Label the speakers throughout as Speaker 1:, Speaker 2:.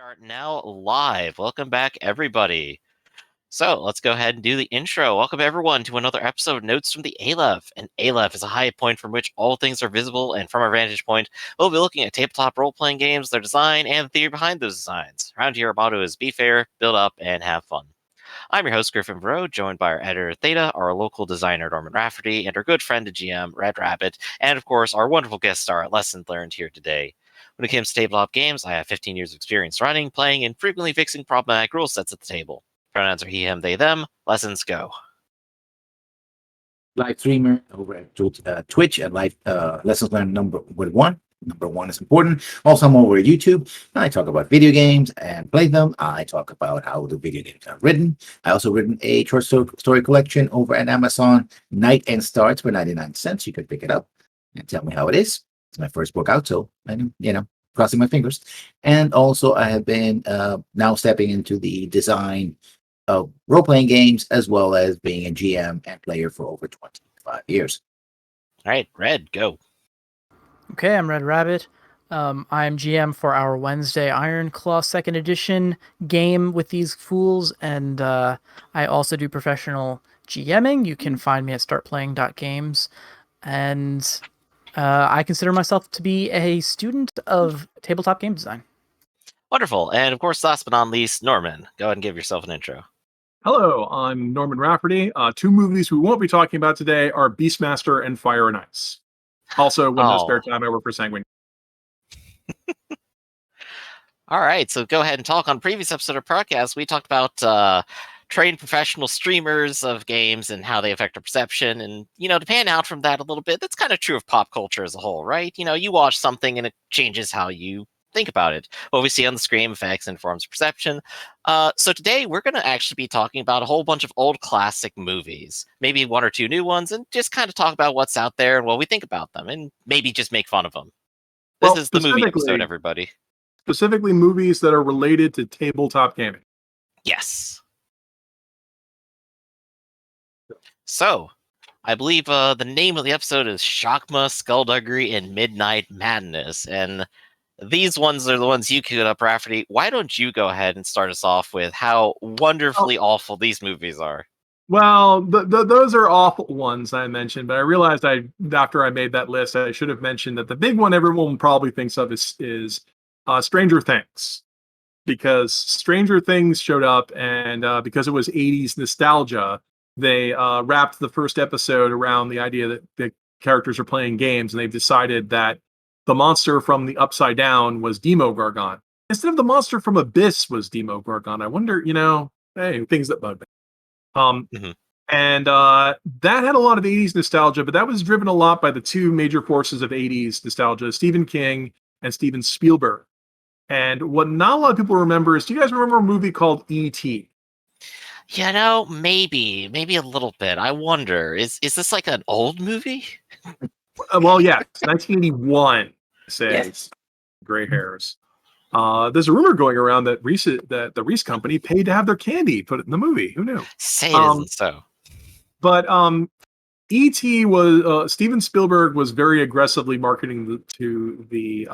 Speaker 1: Are now live. Welcome back, everybody. So let's go ahead and do the intro. Welcome, everyone, to another episode of Notes from the Aleph. And Aleph is a high point from which all things are visible, and from our vantage point, we'll be looking at tabletop role-playing games, their design, and the theory behind those designs. Around here, our motto is be fair, build up, and have fun. I'm your host, GriffinVarro, joined by our editor, Theta, our local designer, Rafferty, and our good friend and GM, RedRabbit, and of course, our wonderful guest star, Lesson Learned, here today. When it comes to tabletop games, I have 15 years of experience running, playing, and frequently fixing problematic rule sets at the table. Pronouns are he, him, they, them. Lessons go.
Speaker 2: Live streamer over at Twitch at live lessons learned number one. Number one is important. Also, I'm over at YouTube. I talk about video games and play them. I talk about how the video games are written. I also written a short story collection over at Amazon. Night and Starts for 99 cents. You could pick it up and tell me how it is. It's my first book out, so I'm, crossing my fingers. And also, I have been now stepping into the design of role-playing games, as well as being a GM and player for over 25 years.
Speaker 1: All right, Red, go.
Speaker 3: Okay, I'm RedRabbit. I'm GM for our Wednesday Iron Claw 2nd Edition game with these fools, and I also do professional GMing. You can find me at startplaying.games, and I consider myself to be a student of tabletop game design.
Speaker 1: Wonderful. And of course, last but not least, Norman. Go ahead and give yourself an intro.
Speaker 4: Hello, I'm Norman Rafferty. Two movies we won't be talking about today are Beastmaster and Fire and Ice. Also, when there's spare time, I work for Sanguine.
Speaker 1: All right, so go ahead and talk. On a previous episode of podcast, we talked about trained professional streamers of games and how they affect our perception. And, to pan out from that a little bit, that's kind of true of pop culture as a whole, right? You watch something and it changes how you think about it. What we see on the screen affects and informs perception. So today we're going to actually be talking about a whole bunch of old classic movies, maybe one or two new ones, and just kind of talk about what's out there and what we think about them, and maybe just make fun of them. This is the movie episode, everybody.
Speaker 4: Specifically movies that are related to tabletop gaming.
Speaker 1: Yes. So, I believe the name of the episode is Shakma, Skullduggery, and Midnight Madness, and these ones are the ones you queued up, Rafferty. Why don't you go ahead and start us off with how wonderfully awful these movies are?
Speaker 4: Well, those are awful ones I mentioned, but I realized after I made that list, I should have mentioned that the big one everyone probably thinks of is Stranger Things. Because Stranger Things showed up, and because it was 80s nostalgia, they wrapped the first episode around the idea that the characters are playing games, and they've decided that the monster from the Upside Down was Demogorgon. Instead of the monster from Abyss was Demogorgon. I wonder, hey, things that bug me. And that had a lot of 80s nostalgia, but that was driven a lot by the two major forces of 80s nostalgia, Stephen King and Steven Spielberg. And what not a lot of people remember is, do you guys remember a movie called E.T.?
Speaker 1: Maybe a little bit. I wonder, is this like an old movie?
Speaker 4: Well, yeah, it's 1981. Says yes. Gray hairs. There's a rumor going around that the Reese company paid to have their candy put in the movie. Who knew?
Speaker 1: Say it isn't so.
Speaker 4: But E.T. was Steven Spielberg was very aggressively marketing to the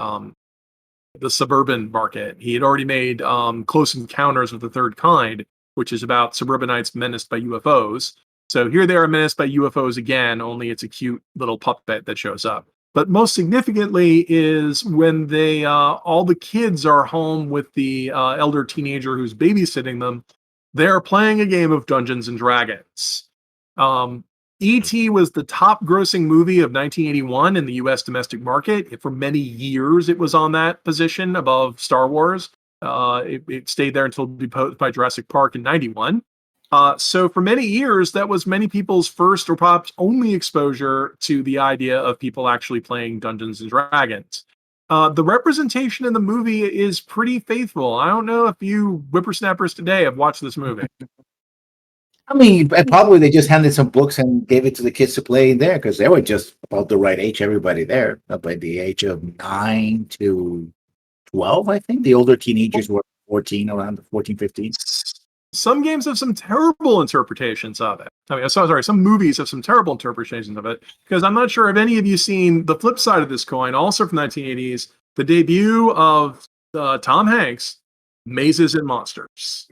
Speaker 4: suburban market. He had already made Close Encounters of the Third Kind, which is about suburbanites menaced by UFOs. So here they are menaced by UFOs again, only it's a cute little puppet that shows up. But most significantly is when they all the kids are home with the elder teenager who's babysitting them, they're playing a game of Dungeons and Dragons. E.T. was the top grossing movie of 1981 in the U.S. domestic market. For many years, it was on that position above Star Wars. It stayed there until deposed by Jurassic Park in 91. So for many years, that was many people's first or perhaps only exposure to the idea of people actually playing Dungeons and Dragons. The representation in the movie is pretty faithful. I don't know if you whippersnappers today have watched this movie.
Speaker 2: I mean, probably they just handed some books and gave it to the kids to play there, because they were just about the right age, everybody there, by the age of 9 to 12, I think. The older teenagers were 14, around 14, 15.
Speaker 4: Some games have some terrible interpretations of it. Some movies have some terrible interpretations of it, because I'm not sure if any of you seen the flip side of this coin, also from 1980s, the debut of Tom Hanks Mazes and Monsters.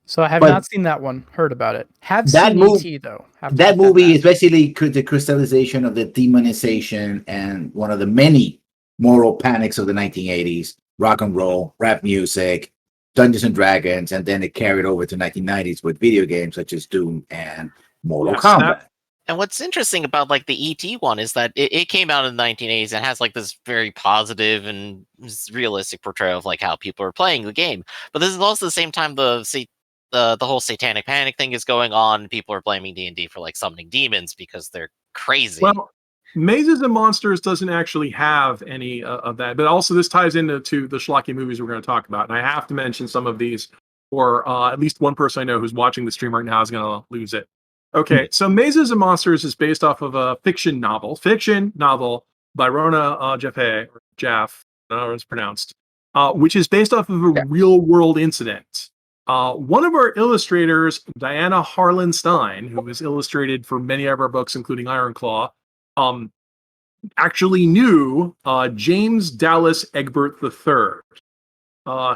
Speaker 3: So I have
Speaker 2: But
Speaker 3: not seen that one. Heard about it. Have
Speaker 2: that
Speaker 3: seen
Speaker 2: move-
Speaker 3: ET though. Have to
Speaker 2: That
Speaker 3: keep
Speaker 2: movie
Speaker 3: back.
Speaker 2: is basically the crystallization of the demonization and one of the many moral panics of the 1980s: rock and roll, rap music, Dungeons and Dragons, and then it carried over to 1990s with video games such as Doom and Mortal
Speaker 4: Yes,
Speaker 2: Kombat.
Speaker 1: And what's interesting about like the ET one is that it came out in the 1980s and has like this very positive and realistic portrayal of like how people are playing the game. But this is also the same time the whole satanic panic thing is going on. People are blaming D&D for like summoning demons because they're crazy.
Speaker 4: Well, Mazes and Monsters doesn't actually have any of that, but also this ties into the schlocky movies we're going to talk about, and I have to mention some of these, or at least one person I know who's watching the stream right now is going to lose it. Okay, so Mazes and Monsters is based off of a fiction novel by Rona Jaffe, or Jaff, I don't know how it's pronounced, which is based off of a real world incident. One of our illustrators, Diana Harlan Stein, who has illustrated for many of our books, including Ironclaw, actually knew James Dallas Egbert III.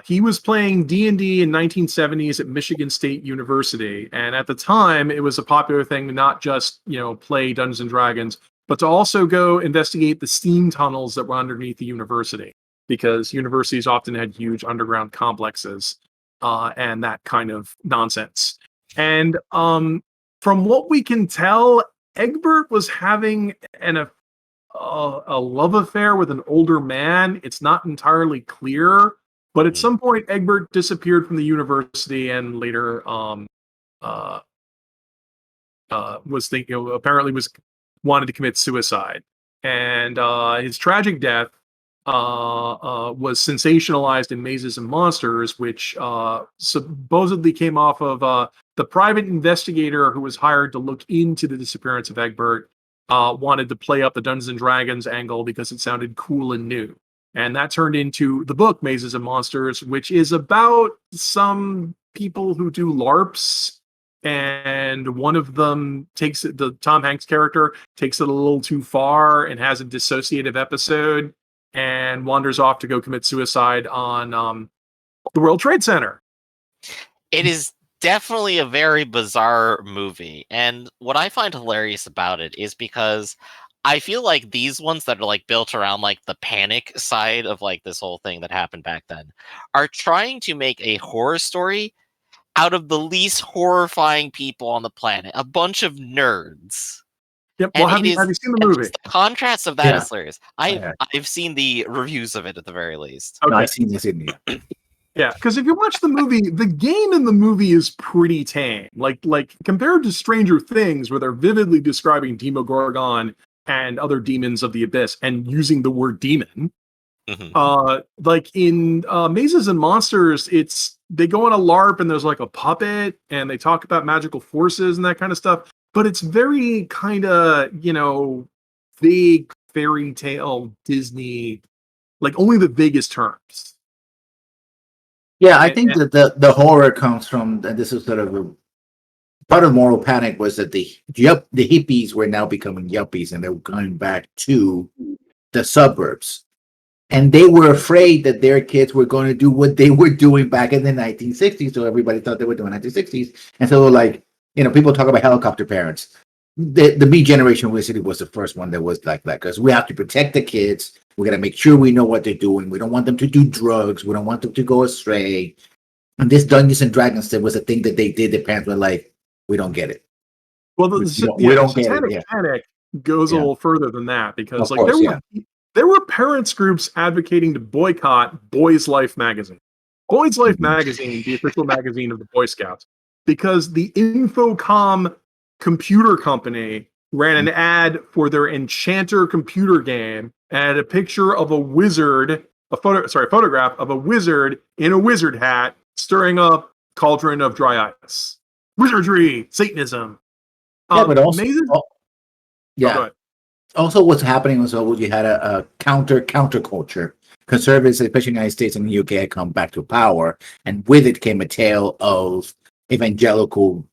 Speaker 4: He was playing D&D in 1970s at Michigan State University, and at the time, it was a popular thing to not just play Dungeons and Dragons, but to also go investigate the steam tunnels that were underneath the university, because universities often had huge underground complexes and that kind of nonsense. And from what we can tell, Egbert was having a love affair with an older man. It's not entirely clear, but at some point, Egbert disappeared from the university and later was thinking, apparently wanted to commit suicide. And his tragic death was sensationalized in Mazes and Monsters, which supposedly came off of the private investigator who was hired to look into the disappearance of Egbert. Wanted to play up the Dungeons and Dragons angle because it sounded cool and new. And that turned into the book Mazes and Monsters, which is about some people who do LARPs. And one of them the Tom Hanks character takes it a little too far and has a dissociative episode and wanders off to go commit suicide on the World Trade Center.
Speaker 1: It is definitely a very bizarre movie. And what I find hilarious about it is because I feel like these ones that are like built around like the panic side of like this whole thing that happened back then are trying to make a horror story out of the least horrifying people on the planet, a bunch of nerds.
Speaker 4: Yep. Well, have you seen the movie?
Speaker 1: The contrast of that is hilarious. I've seen the reviews of it at the very least.
Speaker 4: Okay.
Speaker 2: No, I've seen this in there.
Speaker 4: Yeah, because if you watch the movie, the game in the movie is pretty tame. Like compared to Stranger Things, where they're vividly describing Demogorgon and other demons of the abyss and using the word demon. Like in Mazes and Monsters, they go on a LARP and there's like a puppet and they talk about magical forces and that kind of stuff. But it's very kind of, vague fairy tale Disney, like only the vaguest terms.
Speaker 2: Yeah, I think that the horror comes from, and this is sort of part of moral panic, was that the hippies were now becoming yuppies and they were going back to the suburbs. And they were afraid that their kids were going to do what they were doing back in the 1960s. So everybody thought they were doing 1960s. And so like, people talk about helicopter parents. The B generation basically was the first one that was like that, because we have to protect the kids. We got to make sure we know what they're doing. We don't want them to do drugs. We don't want them to go astray. And this Dungeons and Dragons thing was a thing that they did. The parents were like, we don't get it.
Speaker 4: Well,
Speaker 2: we don't get it. Yeah.
Speaker 4: Panic goes a little further than that, because
Speaker 2: There
Speaker 4: were parents groups advocating to boycott Boys Life magazine. Boys Life magazine, the official magazine of the Boy Scouts, because the Infocom computer company ran an ad for their Enchanter computer game and had a picture of a wizard, photograph of a wizard in a wizard hat stirring up cauldron of dry ice. Wizardry, Satanism.
Speaker 2: But also,
Speaker 4: yeah.
Speaker 2: Also, what's happening was you had a counterculture. Conservatives, especially in the United States and the UK, had come back to power, and with it came a tale of evangelical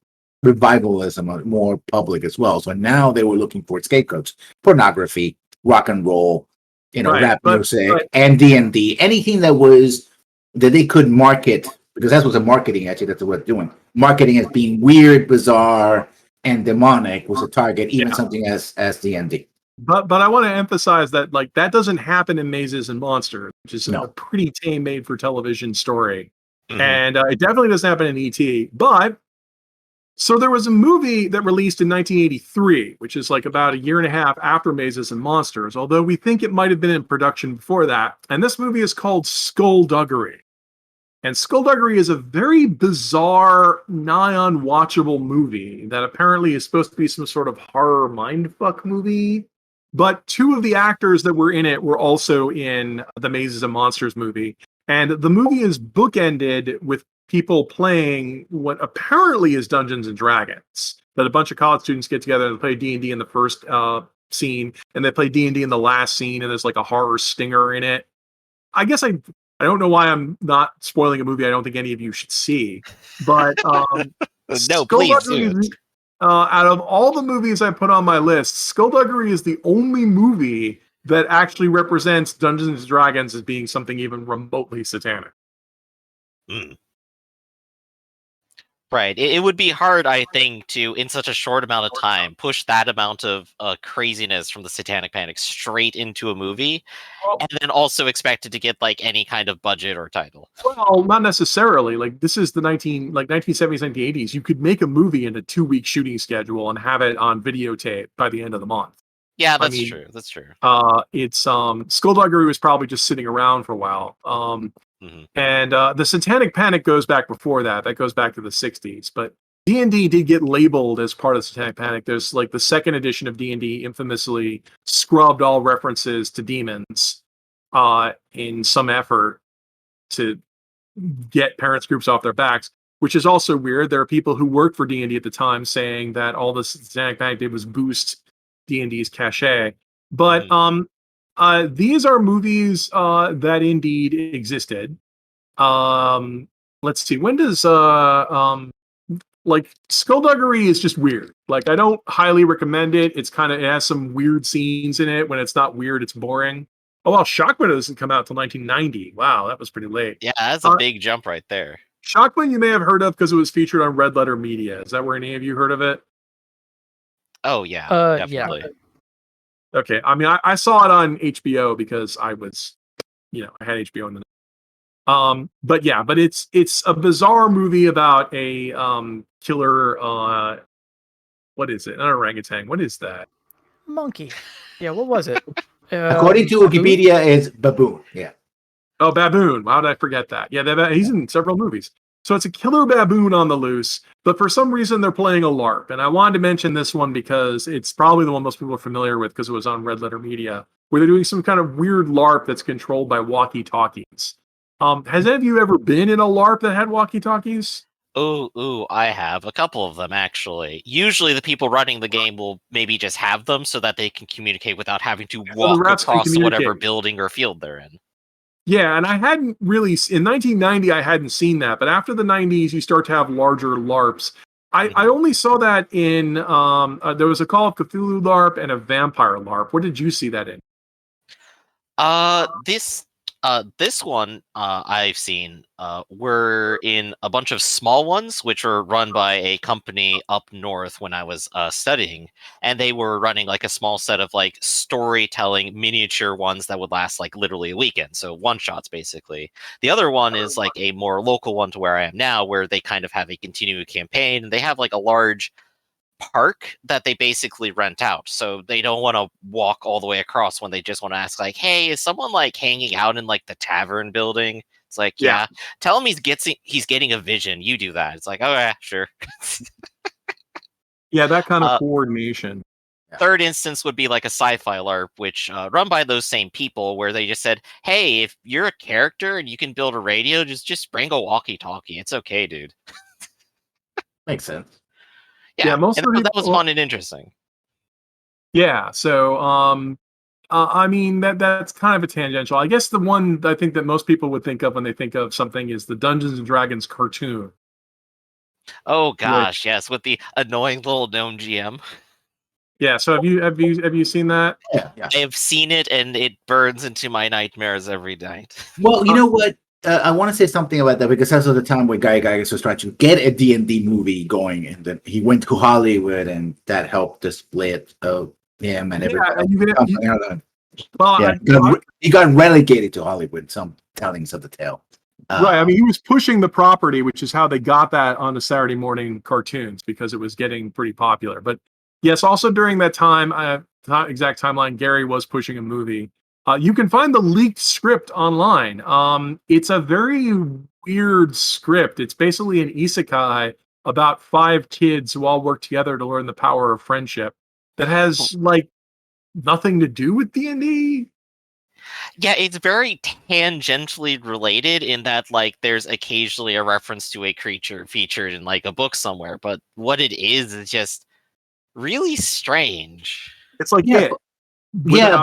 Speaker 2: revivalism, more public as well. So now they were looking for scapegoats: pornography, rock and roll, rap music, and D&D. Anything that was that they could market, because that's what the marketing, actually, that's what they're doing. Marketing as being weird, bizarre, and demonic was a target, even something as D&D.
Speaker 4: But I want to emphasize that like that doesn't happen in Mazes and Monsters, which is a pretty tame made for television story. And it definitely doesn't happen in ET. But so there was a movie that released in 1983, which is like about a year and a half after Mazes and Monsters, although we think it might have been in production before that. And this movie is called Skullduggery. And Skullduggery is a very bizarre, nigh unwatchable movie that apparently is supposed to be some sort of horror mindfuck movie. But two of the actors that were in it were also in the Mazes and Monsters movie. And the movie is bookended with people playing what apparently is Dungeons and Dragons. That a bunch of college students get together and play D&D in the first scene, and they play D&D in the last scene, and there's like a horror stinger in it. I guess I don't know why I'm not spoiling a movie I don't think any of you should see. But
Speaker 1: no, please do.
Speaker 4: Out of all the movies I put on my list, Skullduggery is the only movie that actually represents Dungeons and Dragons as being something even remotely satanic.
Speaker 1: Right. It would be hard, I think, to, in such a short amount of time, push that amount of craziness from the Satanic Panic straight into a movie, and then also expect it to get like any kind of budget or title.
Speaker 4: Well, not necessarily. Like this is the 1970s, 1980s. You could make a movie in a 2-week shooting schedule and have it on videotape by the end of the month.
Speaker 1: Yeah, that's true. That's true.
Speaker 4: It's Skullduggery was probably just sitting around for a while. And the Satanic Panic goes back before that. That goes back to the 60s. But D&D did get labeled as part of the Satanic Panic. There's like the second edition of D&D infamously scrubbed all references to demons in some effort to get parents groups off their backs, which is also weird. There are people who worked for D&D at the time saying that all the Satanic Panic did was boost D&D's cachet. But these are movies that indeed existed. Let's see. When does like Skullduggery is just weird. Like I don't highly recommend it. It has some weird scenes in it. When it's not weird, it's boring. Oh well, Shakma doesn't come out till 1990. Wow, that was pretty late.
Speaker 1: Yeah, that's a big jump right there.
Speaker 4: Shakma you may have heard of because it was featured on Red Letter Media. Is that where any of you heard of it?
Speaker 1: Oh yeah, definitely.
Speaker 3: Yeah.
Speaker 4: Okay, I mean I saw it on HBO because I was, I had HBO in the but it's a bizarre movie about a killer what is it? An orangutan. What is that?
Speaker 3: Monkey. Yeah, what was it?
Speaker 2: According to Wikipedia, it's baboon. Yeah.
Speaker 4: Oh, baboon. How did I forget that? Yeah, he's in several movies. So it's a killer baboon on the loose, but for some reason they're playing a LARP. And I wanted to mention this one because it's probably the one most people are familiar with because it was on Red Letter Media, where they're doing some kind of weird LARP that's controlled by walkie-talkies. Has any of you ever been in a LARP that had walkie-talkies?
Speaker 1: Ooh, I have a couple of them actually. Usually the people running the game will maybe just have them so that they can communicate without having to walk across whatever building or field they're in.
Speaker 4: Yeah, and I hadn't really, in 1990, I hadn't seen that. But after the 90s, you start to have larger LARPs. I only saw that in, there was a Call of Cthulhu LARP and a Vampire LARP. What did you see that in?
Speaker 1: This one I've seen were in a bunch of small ones, which were run by a company up north when I was studying, and they were running like a small set of like storytelling miniature ones that would last like literally a weekend, so one shots basically. The other one is like a more local one to where I am now, where they kind of have a continuing campaign, and they have like a large park that they basically rent out, so they don't want to walk all the way across when they just want to ask like, hey, is someone like hanging out in like the tavern building? It's like, yeah. Tell him he's getting a vision, you do that. It's like, oh yeah, sure.
Speaker 4: Yeah, that kind of coordination.
Speaker 1: Third instance would be like a sci-fi LARP, which run by those same people, where they just said, hey, if you're a character and you can build a radio, just bring a walkie-talkie, it's okay, dude.
Speaker 2: Makes sense.
Speaker 4: Yeah, most of
Speaker 1: that was fun and interesting.
Speaker 4: Yeah, so I mean that's kind of a tangential. I guess the one I think that most people would think of when they think of something is the Dungeons and Dragons cartoon.
Speaker 1: Oh gosh, yes, with the annoying little gnome GM.
Speaker 4: Yeah, so have you seen that?
Speaker 2: Yeah.
Speaker 1: I have seen it, and it burns into my nightmares every night.
Speaker 2: Well, you know what? I want to say something about that because that's the time when Guy Gygax was trying to get a D&D movie going, and then he went to Hollywood, and that helped the split of him and everybody.
Speaker 4: and
Speaker 2: Yeah, he got relegated to Hollywood. Some tellings of the tale.
Speaker 4: Right. I mean, he was pushing the property, which is how they got that on the Saturday morning cartoons because it was getting pretty popular. But yes, also during that time, exact timeline, Gary was pushing a movie. You can find the leaked script online. It's a very weird script. It's basically an isekai about 5 kids who all work together to learn the power of friendship that has like nothing to do with D&D.
Speaker 1: Yeah, it's very tangentially related in that, like, there's occasionally a reference to a creature featured in, like, a book somewhere, but what it is just really strange.
Speaker 4: It's like
Speaker 2: Yeah,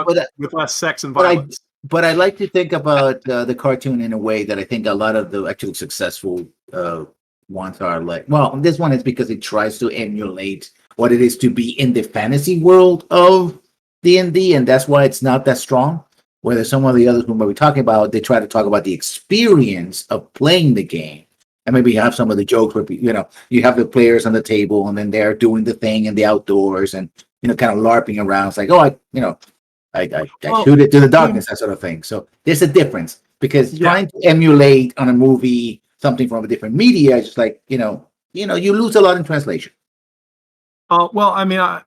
Speaker 4: with less sex and violence.
Speaker 2: But I like to think about the cartoon in a way that I think a lot of the actual successful ones are like. Well, this one is because it tries to emulate what it is to be in the fantasy world of D&D, and that's why it's not that strong. Whether some of the others we might be talking about, they try to talk about the experience of playing the game, and maybe have some of the jokes where you have the players on the table, and then they're doing the thing in the outdoors, and kind of larping around. It's like, oh, I shoot it to the darkness, that sort of thing. So there's a difference because trying to emulate on a movie something from a different media is just like you lose a lot in translation.
Speaker 4: Well, I mean, I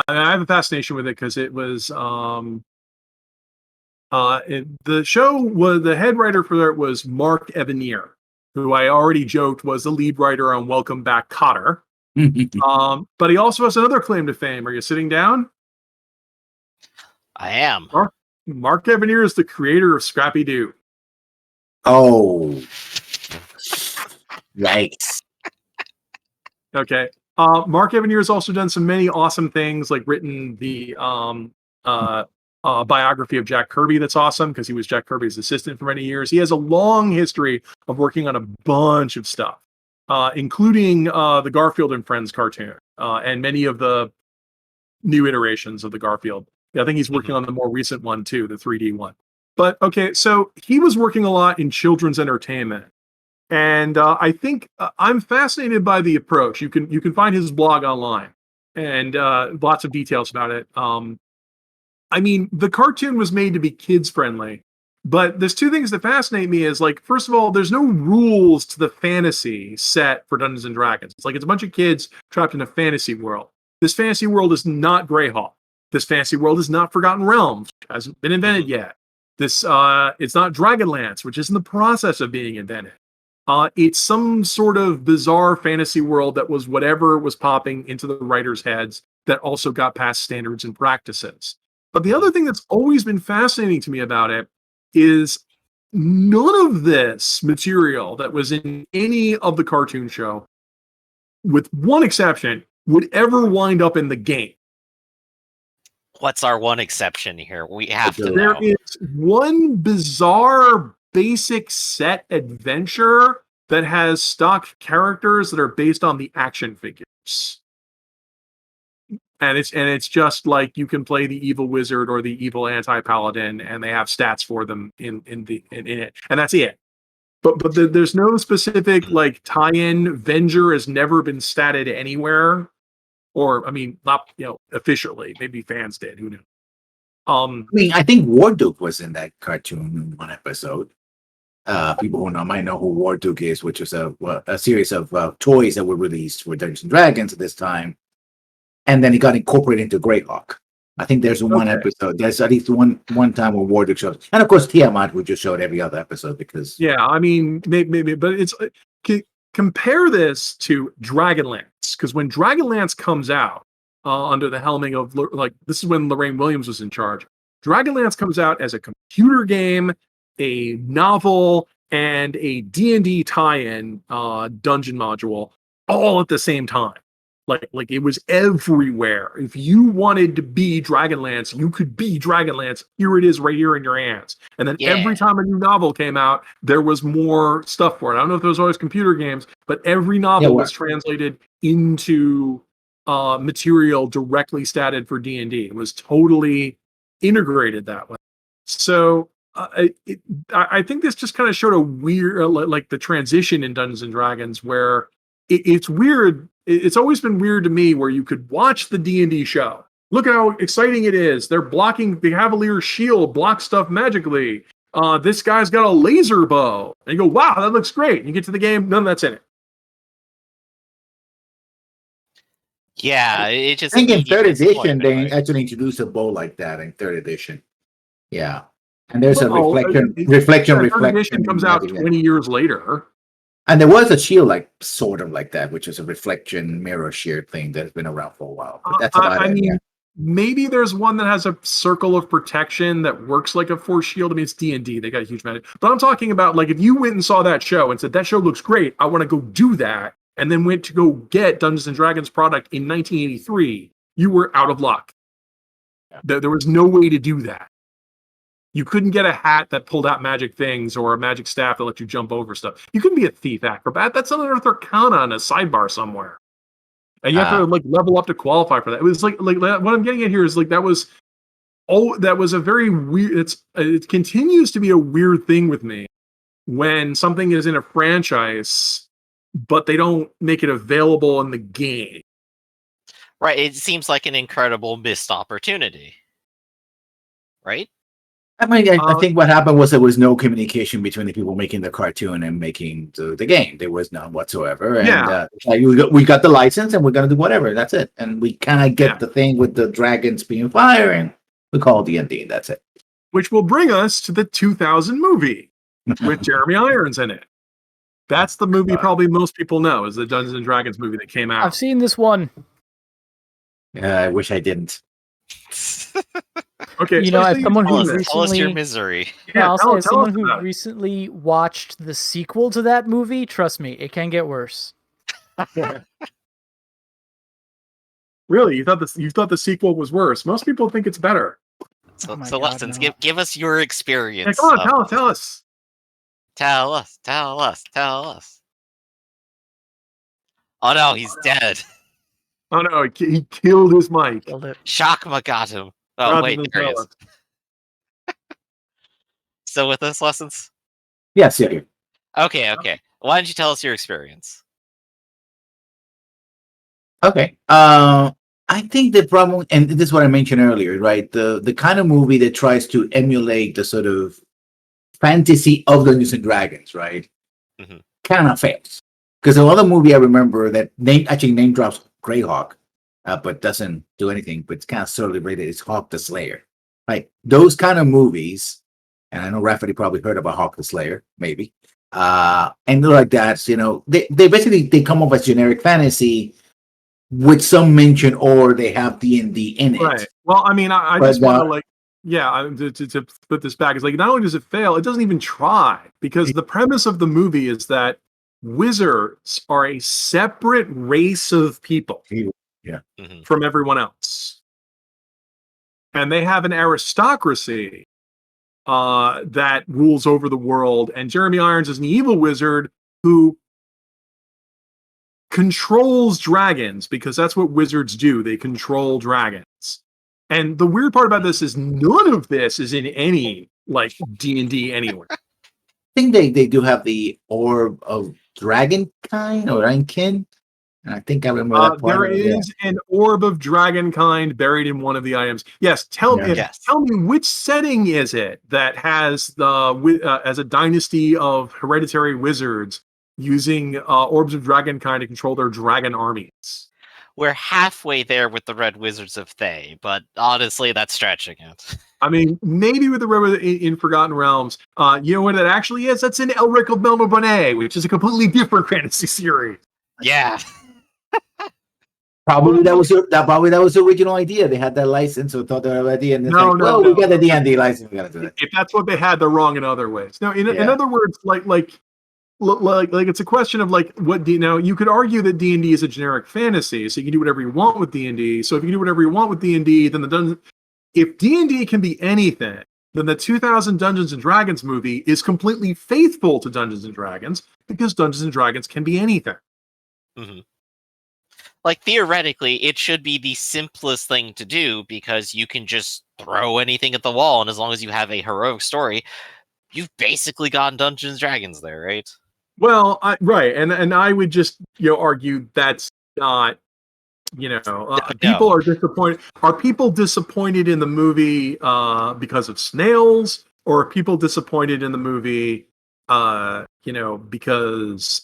Speaker 4: have a fascination with it because it was the show was the head writer for it was Mark Evanier, who I already joked was the lead writer on Welcome Back, Kotter. But he also has another claim to fame. Are you sitting down?
Speaker 1: I am.
Speaker 4: Mark Evanier is the creator of Scrappy Doo.
Speaker 2: Oh, yikes!
Speaker 4: Okay. Mark Evanier has also done some many awesome things, like written the biography of Jack Kirby. That's awesome because he was Jack Kirby's assistant for many years. He has a long history of working on a bunch of stuff, including the Garfield and Friends cartoon and many of the new iterations of the Garfield. Yeah, I think he's working on the more recent one too, the 3D one. But okay, so he was working a lot in children's entertainment. And I think I'm fascinated by the approach. You can find his blog online and lots of details about it. I mean, the cartoon was made to be kids friendly, but there's 2 things that fascinate me. Is like, first of all, there's no rules to the fantasy set for Dungeons and Dragons. It's like it's a bunch of kids trapped in a fantasy world. This fantasy world is not Greyhawk. This fantasy world is not Forgotten Realms, which hasn't been invented yet. This it's not Dragonlance, which is in the process of being invented. It's some sort of bizarre fantasy world that was whatever was popping into the writers' heads that also got past standards and practices. But the other thing that's always been fascinating to me about it is none of this material that was in any of the cartoon show, with one exception, would ever wind up in the game.
Speaker 1: What's our one exception here? We have to know.
Speaker 4: There is one bizarre basic set adventure that has stock characters that are based on the action figures. And it's just like you can play the evil wizard or the evil anti-paladin, and they have stats for them in it. And that's it. But there's no specific like tie-in. Venger has never been statted anywhere. Or I mean, not officially. Maybe fans did. Who knew?
Speaker 2: I mean, I think Warduke was in that cartoon in one episode. People who might know who Warduke is, which was a series of toys that were released for Dungeons and Dragons at this time, and then it got incorporated into Greyhawk. I think there's one episode. There's at least one time where Warduke shows, and of course Tiamat, who just showed every other episode because.
Speaker 4: Yeah, I mean, maybe, but it's compare this to Dragonlance, because when Dragonlance comes out under the helming of this is when Lorraine Williams was in charge. Dragonlance comes out as a computer game, a novel, and a D&D tie-in dungeon module all at the same time. Like it was everywhere. If you wanted to be Dragonlance, you could be Dragonlance. Here it is right here in your hands. And then every time a new novel came out, there was more stuff for it. I don't know if there was always computer games, but every novel was translated into material directly statted for D&D. It was totally integrated that way. So I think this just kind of showed a weird, like the transition in Dungeons and Dragons, where it's weird. It's always been weird to me where you could watch the D&D show. Look at how exciting it is. They're blocking the Cavalier's shield, block stuff magically. This guy's got a laser bow. And you go, wow, that looks great. And you get to the game, none of that's in it.
Speaker 1: Yeah, it
Speaker 2: I
Speaker 1: just.
Speaker 2: think in third edition
Speaker 1: disappointment,
Speaker 2: they
Speaker 1: right?
Speaker 2: actually introduced a bow like that in third edition. Yeah, and there's a
Speaker 4: Well,
Speaker 2: reflection.
Speaker 4: Third edition comes out
Speaker 2: magic.
Speaker 4: 20 years later.
Speaker 2: And there was a shield like sort of like that, which is a reflection mirror shield thing that's been around for a while. But that's about
Speaker 4: I
Speaker 2: it.
Speaker 4: mean,
Speaker 2: Yeah.
Speaker 4: maybe there's one that has a circle of protection that works like a force shield. I mean, it's D&D. They got a huge magic. But I'm talking about, like, if you went and saw that show and said, that show looks great, I want to go do that, and then went to go get Dungeons & Dragons product in 1983, you were out of luck.
Speaker 2: Yeah.
Speaker 4: There was no way to do that. You couldn't get a hat that pulled out magic things or a magic staff that let you jump over stuff. You couldn't be a thief acrobat. That's on Earth Arcana on a sidebar somewhere. And you have to like level up to qualify for that. It was like what I'm getting at here is like that was a very weird. It continues to be a weird thing with me when something is in a franchise, but they don't make it available in the game.
Speaker 1: Right. It seems like an incredible missed opportunity. Right?
Speaker 2: I mean, I think what happened was there was no communication between the people making the cartoon and making the game. There was none whatsoever. And like we got the license and we're going to do whatever. That's it. And we kind of get the thing with the dragons being fire and we call D&D. That's it.
Speaker 4: Which will bring us to the 2000 movie with Jeremy Irons in it. That's the movie probably most people know is the Dungeons and Dragons movie that came out.
Speaker 3: I've seen this one.
Speaker 2: Yeah, I wish I didn't.
Speaker 4: Okay,
Speaker 3: you know, as someone who recently
Speaker 1: tell us your misery.
Speaker 3: Yeah, I'll say as someone who recently watched the sequel to that movie, trust me, it can get worse.
Speaker 4: Really, you thought the sequel was worse? Most people think it's better.
Speaker 1: So lessons. No. Give us your experience.
Speaker 4: Yeah, come on, tell us.
Speaker 1: Tell us. Oh no, he's dead.
Speaker 4: Oh no, he killed his mic.
Speaker 1: Shakma got him. Oh wait, there he is. Still with us, lessons?
Speaker 2: Yes, yeah.
Speaker 1: Okay. Why don't you tell us your experience?
Speaker 2: Okay. I think the problem, and this is what I mentioned earlier, right? The kind of movie that tries to emulate the sort of fantasy of Dungeons and Dragons, right?
Speaker 1: Mm-hmm.
Speaker 2: Kind of fails. Because another movie I remember that name drops Greyhawk, but doesn't do anything, but it's kind of solely rated is Hawk the Slayer. Right? Those kind of movies, and I know Rafferty probably heard about Hawk the Slayer, maybe. And they're like that, you know, they basically they come up as generic fantasy with some mention, or they have D&D in it.
Speaker 4: Right. Well, I mean, I just want to like, to put this back. It's like not only does it fail, it doesn't even try, because the premise of the movie is that wizards are a separate race of people from everyone else, and they have an aristocracy that rules over the world. And Jeremy Irons is an evil wizard who controls dragons, because that's what wizards do. They control dragons. And the weird part about this is none of this is in any like D&D anywhere.
Speaker 2: I think they do have the orb of dragonkind or dragonkin. And I think I remember that part.
Speaker 4: There is an orb of dragonkind buried in one of the items. Yes, tell me which setting is it that has the as a dynasty of hereditary wizards using orbs of dragonkind to control their dragon armies?
Speaker 1: We're halfway there with the Red Wizards of Thay, but honestly, that's stretching it.
Speaker 4: I mean, maybe with the Red in Forgotten Realms. You know what it actually is? That's in Elric of Melniboné, which is a completely different fantasy series.
Speaker 1: Yeah.
Speaker 2: Probably that was the original idea. They had that license, or thought that idea, and we got the D&D license. We got to do it.
Speaker 4: If that's what they had, they're wrong in other ways. No, in other words, like it's a question of like now you could argue that D&D is a generic fantasy, so you can do whatever you want with D&D. So if you can do whatever you want with D&D, then if D&D can be anything, then the 2000 Dungeons and Dragons movie is completely faithful to Dungeons and Dragons, because Dungeons and Dragons can be anything.
Speaker 1: Mm-hmm. like theoretically, it should be the simplest thing to do because you can just throw anything at the wall, and as long as you have a heroic story, you've basically gotten Dungeons and Dragons there, right?
Speaker 4: Well, right, and I would just argue that's not people
Speaker 1: No.
Speaker 4: are disappointed. Are people disappointed in the movie because of snails, or are people disappointed in the movie because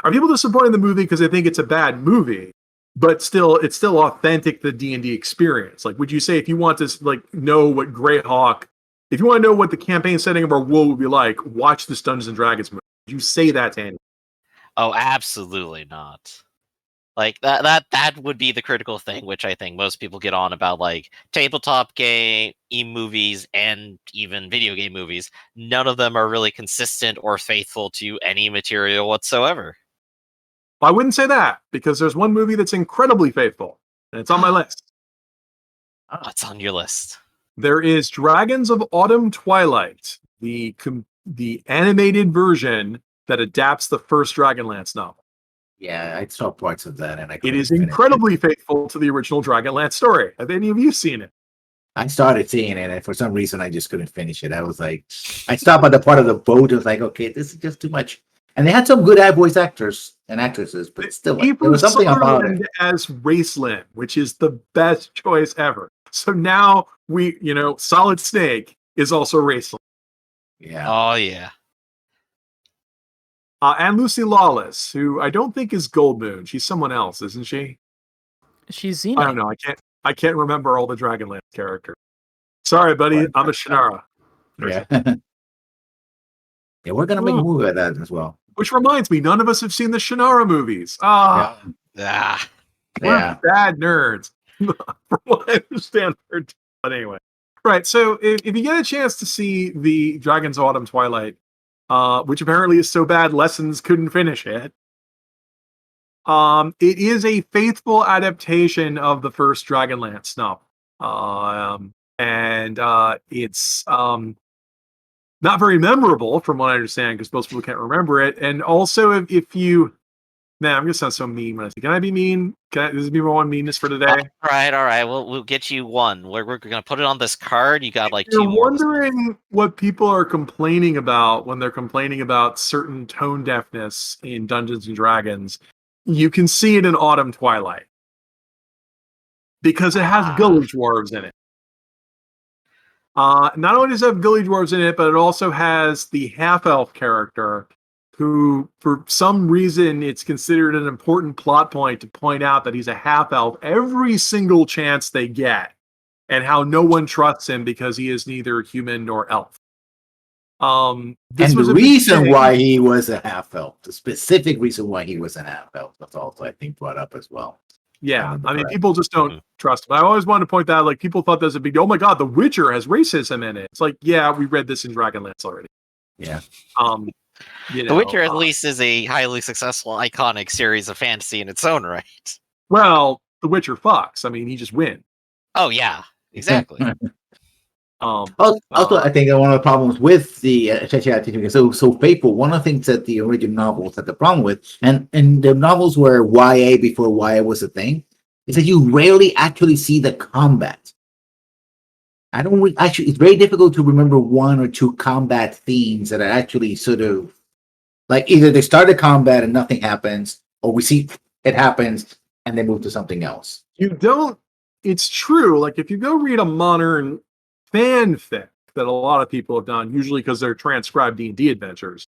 Speaker 4: are people disappointed in the movie because they think it's a bad movie, but it's still authentic to the D&D experience? Like, would you say if you want to know what Greyhawk, if you want to know what the campaign setting of our world would be like, watch this Dungeons and Dragons movie? Would you say that to anyone?
Speaker 1: Oh, absolutely not. Like that would be the critical thing, which I think most people get on about, like tabletop game, e-movies, and even video game movies. None of them are really consistent or faithful to any material whatsoever.
Speaker 4: I wouldn't say that, because there's one movie that's incredibly faithful, and it's on my list.
Speaker 1: What's on your list?
Speaker 4: There is Dragons of Autumn Twilight, the animated version that adapts the first Dragonlance novel.
Speaker 2: Yeah, I saw parts of that, and
Speaker 4: It is incredibly faithful to the original Dragonlance story. Have any of you seen it?
Speaker 2: I started seeing it, and for some reason, I just couldn't finish it. I was like, I stopped at the part of the boat. I was like, okay, this is just too much. And they had some good voice actors and actresses, but still, there was something about it.
Speaker 4: As Raceland, which is the best choice ever. So now Solid Snake is also Raceland.
Speaker 2: Yeah.
Speaker 1: Oh yeah.
Speaker 4: And Lucy Lawless, who I don't think is Goldmoon. She's someone else, isn't she?
Speaker 3: She's Xena.
Speaker 4: I don't know. I can't remember all the Dragonlance characters. Sorry, buddy. I'm a Shannara.
Speaker 2: Yeah. Yeah, we're gonna make a movie of that as well.
Speaker 4: Which reminds me, none of us have seen the Shannara movies.
Speaker 1: Yeah.
Speaker 4: We're bad nerds. From what I understand. But anyway. Right. So if you get a chance to see the Dragons of Autumn Twilight, which apparently is so bad Lessons couldn't finish it. It is a faithful adaptation of the first Dragonlance novel. And it's not very memorable from what I understand, because most people can't remember it. And also, if you, man, I'm gonna sound so mean when I say, can I be mean? This is me one meanness for today.
Speaker 1: All right. We'll get you one. We're gonna put it on this card. You got like
Speaker 4: You're
Speaker 1: 2 more.
Speaker 4: wondering what people are complaining about when they're complaining about certain tone deafness in Dungeons and Dragons. You can see it in Autumn Twilight, because it has gully dwarves in it. Not only does it have gully dwarves in it, but it also has the half-elf character, who, for some reason, it's considered an important plot point to point out that he's a half-elf every single chance they get, and how no one trusts him because he is neither human nor elf.
Speaker 2: And the reason why he was a half-elf, the specific reason why he was a half-elf, was also, I think, brought up as well.
Speaker 4: Yeah, I mean, people just don't trust him. I always wanted to point that out, like, people thought that was a big deal. Oh my god, The Witcher has racism in it. It's like, yeah, we read this in Dragonlance already.
Speaker 2: Yeah.
Speaker 1: The Witcher at least is a highly successful, iconic series of fantasy in its own right.
Speaker 4: Well, The Witcher fucks. I mean, he just wins.
Speaker 1: Oh yeah, exactly.
Speaker 2: Also, I think one of the problems with the adaptation is so faithful. One of the things that the original novels had the problem with, and the novels were YA before YA was a thing, is that you rarely actually see the combat. I don't actually. It's very difficult to remember 1 or 2 combat themes that are actually sort of like either they start a combat and nothing happens, or we see it happens and they move to something else.
Speaker 4: You don't. It's true. Like, if you go read a modern fanfic that a lot of people have done, usually because they're transcribed D&D adventures,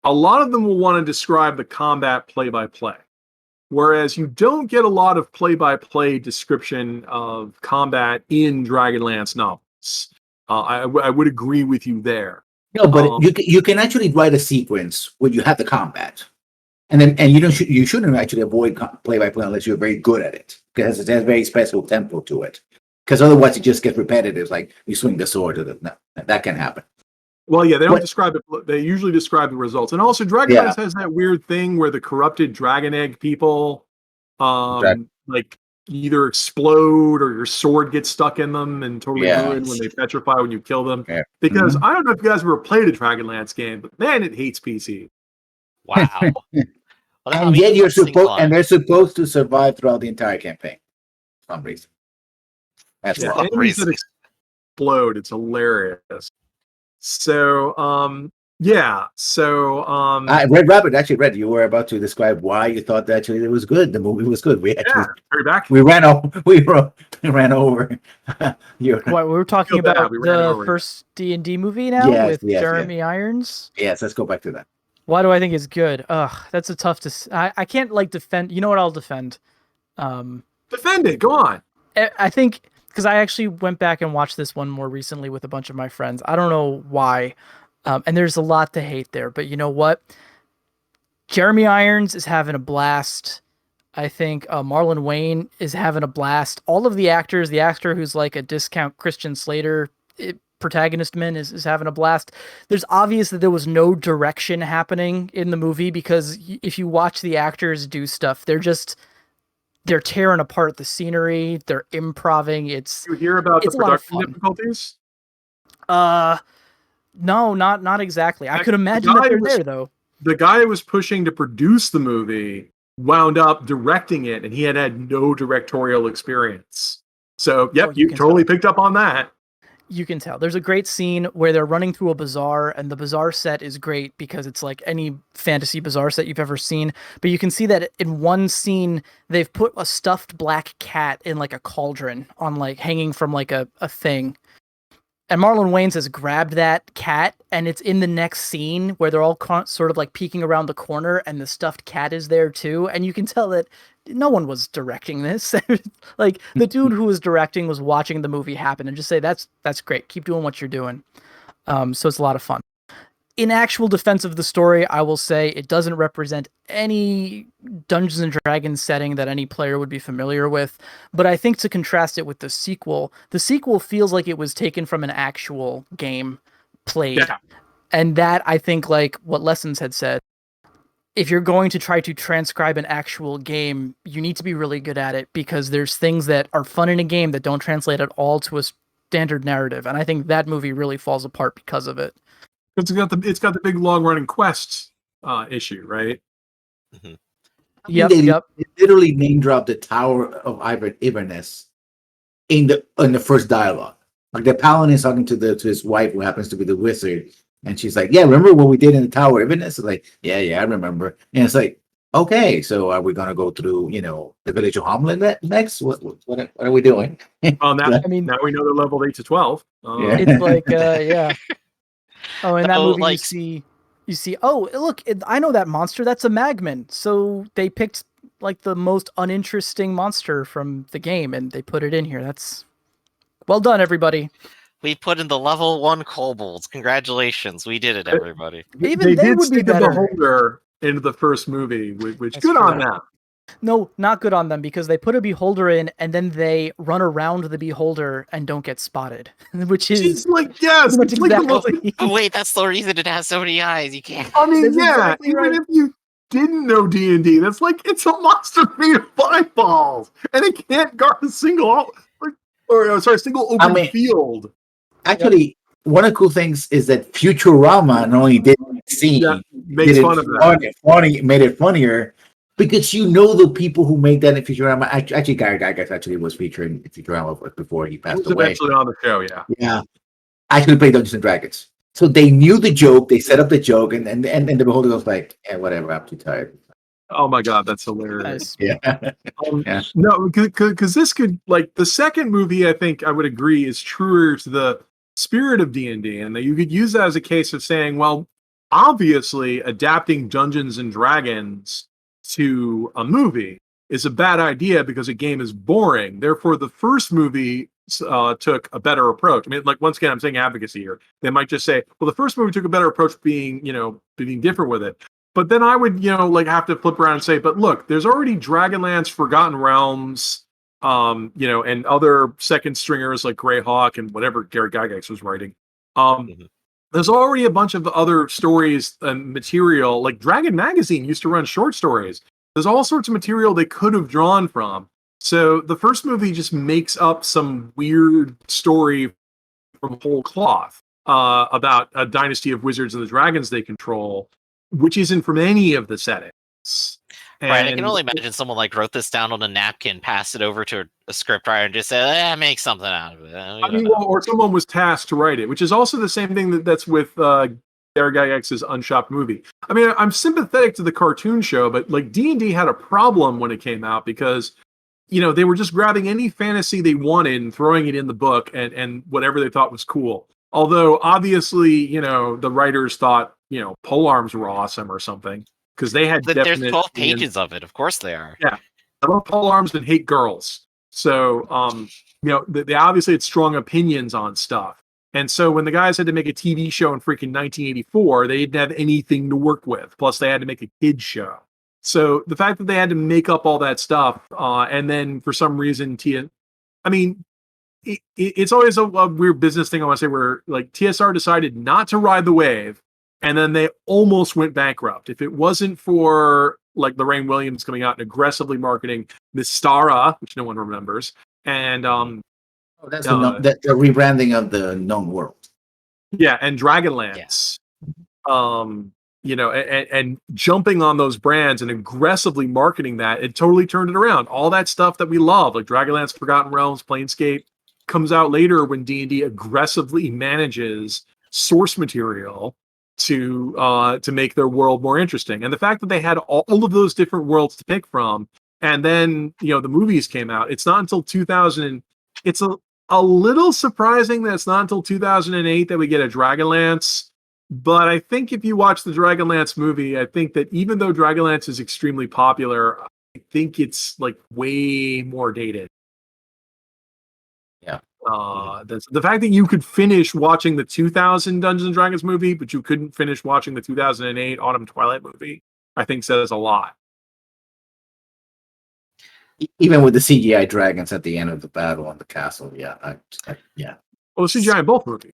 Speaker 4: a lot of them will want to describe the combat play-by-play, whereas you don't get a lot of play-by-play description of combat in Dragonlance novels. I would agree with you there.
Speaker 2: No, but you can actually write a sequence where you have the combat, and you shouldn't actually avoid play-by-play unless you're very good at it, because it has a very special tempo to it. Because otherwise, it just gets repetitive. Like you swing the sword, that can happen.
Speaker 4: Well, yeah, they don't describe it. They usually describe the results. And also, Dragonlance has that weird thing where the corrupted dragon egg people, like either explode or your sword gets stuck in them and totally ruined when they petrify when you kill them. Yeah. Because I don't know if you guys ever played a Dragonlance game, but man, it hates PC.
Speaker 1: Wow. Well, I
Speaker 2: And
Speaker 1: mean,
Speaker 2: yet
Speaker 1: let's think
Speaker 2: they're supposed to survive throughout the entire campaign for some reason. That's
Speaker 4: Yeah,
Speaker 2: why.
Speaker 4: enemies that explode. It's hilarious. So,
Speaker 2: RedRabbit, actually, Red, you were about to describe why you thought that actually it was good. The movie was good. We actually
Speaker 4: hurry back.
Speaker 2: we ran over we ran over your
Speaker 3: What we were talking
Speaker 4: Feel bad,
Speaker 3: about
Speaker 4: we ran
Speaker 3: the
Speaker 4: over.
Speaker 3: first D&D movie now
Speaker 2: Yes,
Speaker 3: with
Speaker 2: yes,
Speaker 3: Jeremy Irons.
Speaker 2: yes. Let's go back to that.
Speaker 3: Why do I think it's good? Ugh, that's a tough I can't like defend. You know what? I'll defend.
Speaker 4: Defend it. Go on.
Speaker 3: I think because I actually went back and watched this one more recently with a bunch of my friends. I don't know why, and there's a lot to hate there. But you know what? Jeremy Irons is having a blast. I think Marlon Wayne is having a blast. All of the actors, the actor who's like a discount Christian Slater protagonist is having a blast. There's obvious that there was no direction happening in the movie because if you watch the actors do stuff, they're tearing apart the scenery. They're improving.
Speaker 4: You hear about the production difficulties?
Speaker 3: No, not exactly. I could imagine that they're there though.
Speaker 4: The guy who was pushing to produce the movie wound up directing it, and he had no directorial experience. So, yep, you totally picked up on that.
Speaker 3: You can tell. There's a great scene where they're running through a bazaar, and the bazaar set is great because it's like any fantasy bazaar set you've ever seen. But you can see that in one scene, they've put a stuffed black cat in like a cauldron on like hanging from like a thing. And Marlon Wayans has grabbed that cat, and it's in the next scene where they're all sort of like peeking around the corner, and the stuffed cat is there too. And you can tell that no one was directing this. Like the dude who was directing was watching the movie happen and just say, "That's great. Keep doing what you're doing." So it's a lot of fun. In actual defense of the story, I will say it doesn't represent any Dungeons and Dragons setting that any player would be familiar with. But I think to contrast it with the sequel feels like it was taken from an actual game played. Yeah. And that, I think, like what Lessons had said, if you're going to try to transcribe an actual game, you need to be really good at it because there's things that are fun in a game that don't translate at all to a standard narrative. And I think that movie really falls apart because of it.
Speaker 4: It's got the big long running quest issue, right?
Speaker 2: Mm-hmm. Yep. They literally name dropped the Tower of Iverness in the first dialogue. Like the paladin is talking to his wife, who happens to be the wizard, and she's like, "Yeah, remember what we did in the Tower of Iverness?" It's like, "Yeah, I remember." And it's like, "Okay, so are we gonna go through, the village of Homeland next? What are we doing?"
Speaker 4: Well, now we know they're level 8 to 12.
Speaker 2: Yeah.
Speaker 3: It's like, yeah. Oh, in that movie, you see. Oh, look! I know that monster. That's a Magman. So they picked like the most uninteresting monster from the game, and they put it in here. That's well done, everybody.
Speaker 1: We put in the level 1 kobolds. Congratulations, we did it, everybody.
Speaker 3: Even they would be better.
Speaker 4: The beholder into the first movie, which that's good true. On them.
Speaker 3: No, not good on them because they put a beholder in and then they run around the beholder and don't get spotted, which is
Speaker 4: like yes,
Speaker 3: exactly.
Speaker 1: Oh wait, that's the reason it has so many eyes. You can't.
Speaker 4: I mean, exactly even if you didn't know D&D, that's like it's a monster made of 5 balls, and it can't guard a single open field.
Speaker 2: Actually, one of the cool things is that Futurama not only didn't see,
Speaker 4: makes fun of that.
Speaker 2: Made it funnier. Because the people who made that in Futurama, actually, Gygax actually was featured in Futurama before he passed away.
Speaker 4: Eventually on the show, yeah.
Speaker 2: Yeah. Actually played Dungeons and Dragons. So they knew the joke, they set up the joke, and the beholder was like, whatever, I'm too tired.
Speaker 4: Oh my God, that's hilarious.
Speaker 2: Yeah.
Speaker 4: Yeah. No, because this could, like, the second movie, I think I would agree, is truer to the spirit of D&D, and that you could use that as a case of saying, well, obviously, adapting Dungeons and Dragons to a movie is a bad idea because a game is boring. Therefore, the first movie took a better approach. I mean, like, once again, I'm saying advocacy here. They might just say, well, the first movie took a better approach being different with it. But then I would, have to flip around and say, but look, there's already Dragonlance, Forgotten Realms, and other second stringers like Greyhawk and whatever Gary Gygax was writing. There's already a bunch of other stories and material, like Dragon Magazine used to run short stories. There's all sorts of material they could have drawn from. So the first movie just makes up some weird story from whole cloth about a dynasty of wizards and the dragons they control, which isn't from any of the settings.
Speaker 1: Right, I can only imagine someone like wrote this down on a napkin, passed it over to a scriptwriter, and just said, make something out of it.
Speaker 4: I mean, or someone was tasked to write it, which is also the same thing that's with Gary Gygax's Unshopped movie. I mean, I'm sympathetic to the cartoon show, but like D&D had a problem when it came out because, they were just grabbing any fantasy they wanted and throwing it in the book and whatever they thought was cool. Although obviously, the writers thought, polearms were awesome or something because they had
Speaker 1: There's 12 pages of it. Of course they are.
Speaker 4: Yeah, I love polearms and hate girls. So, they obviously had strong opinions on stuff. And so when the guys had to make a TV show in freaking 1984, they didn't have anything to work with. Plus, they had to make a kid show. So the fact that they had to make up all that stuff, and then for some reason, it's always a weird business thing I want to say where like TSR decided not to ride the wave, and then they almost went bankrupt. If it wasn't for like Lorraine Williams coming out and aggressively marketing Mystara, which no one remembers, and
Speaker 2: that's the rebranding of the known world.
Speaker 4: Yeah, and Dragonlance.
Speaker 2: Yeah.
Speaker 4: And jumping on those brands and aggressively marketing that, it totally turned it around. All that stuff that we love, like Dragonlance, Forgotten Realms, Planescape, comes out later when D&D aggressively manages source material to make their world more interesting. And the fact that they had all of those different worlds to pick from, and then the movies came out. It's not until 2000. It's a little surprising that it's not until 2008 that we get a Dragonlance. But I think if you watch the Dragonlance movie, I think that even though Dragonlance is extremely popular, I think it's like way more dated.
Speaker 2: Yeah.
Speaker 4: The fact that you could finish watching the 2000 Dungeons and Dragons movie, but you couldn't finish watching the 2008 Autumn Twilight movie, I think says a lot.
Speaker 2: Even with the CGI dragons at the end of the battle on the castle, yeah.
Speaker 4: Well, the CGI in both movies.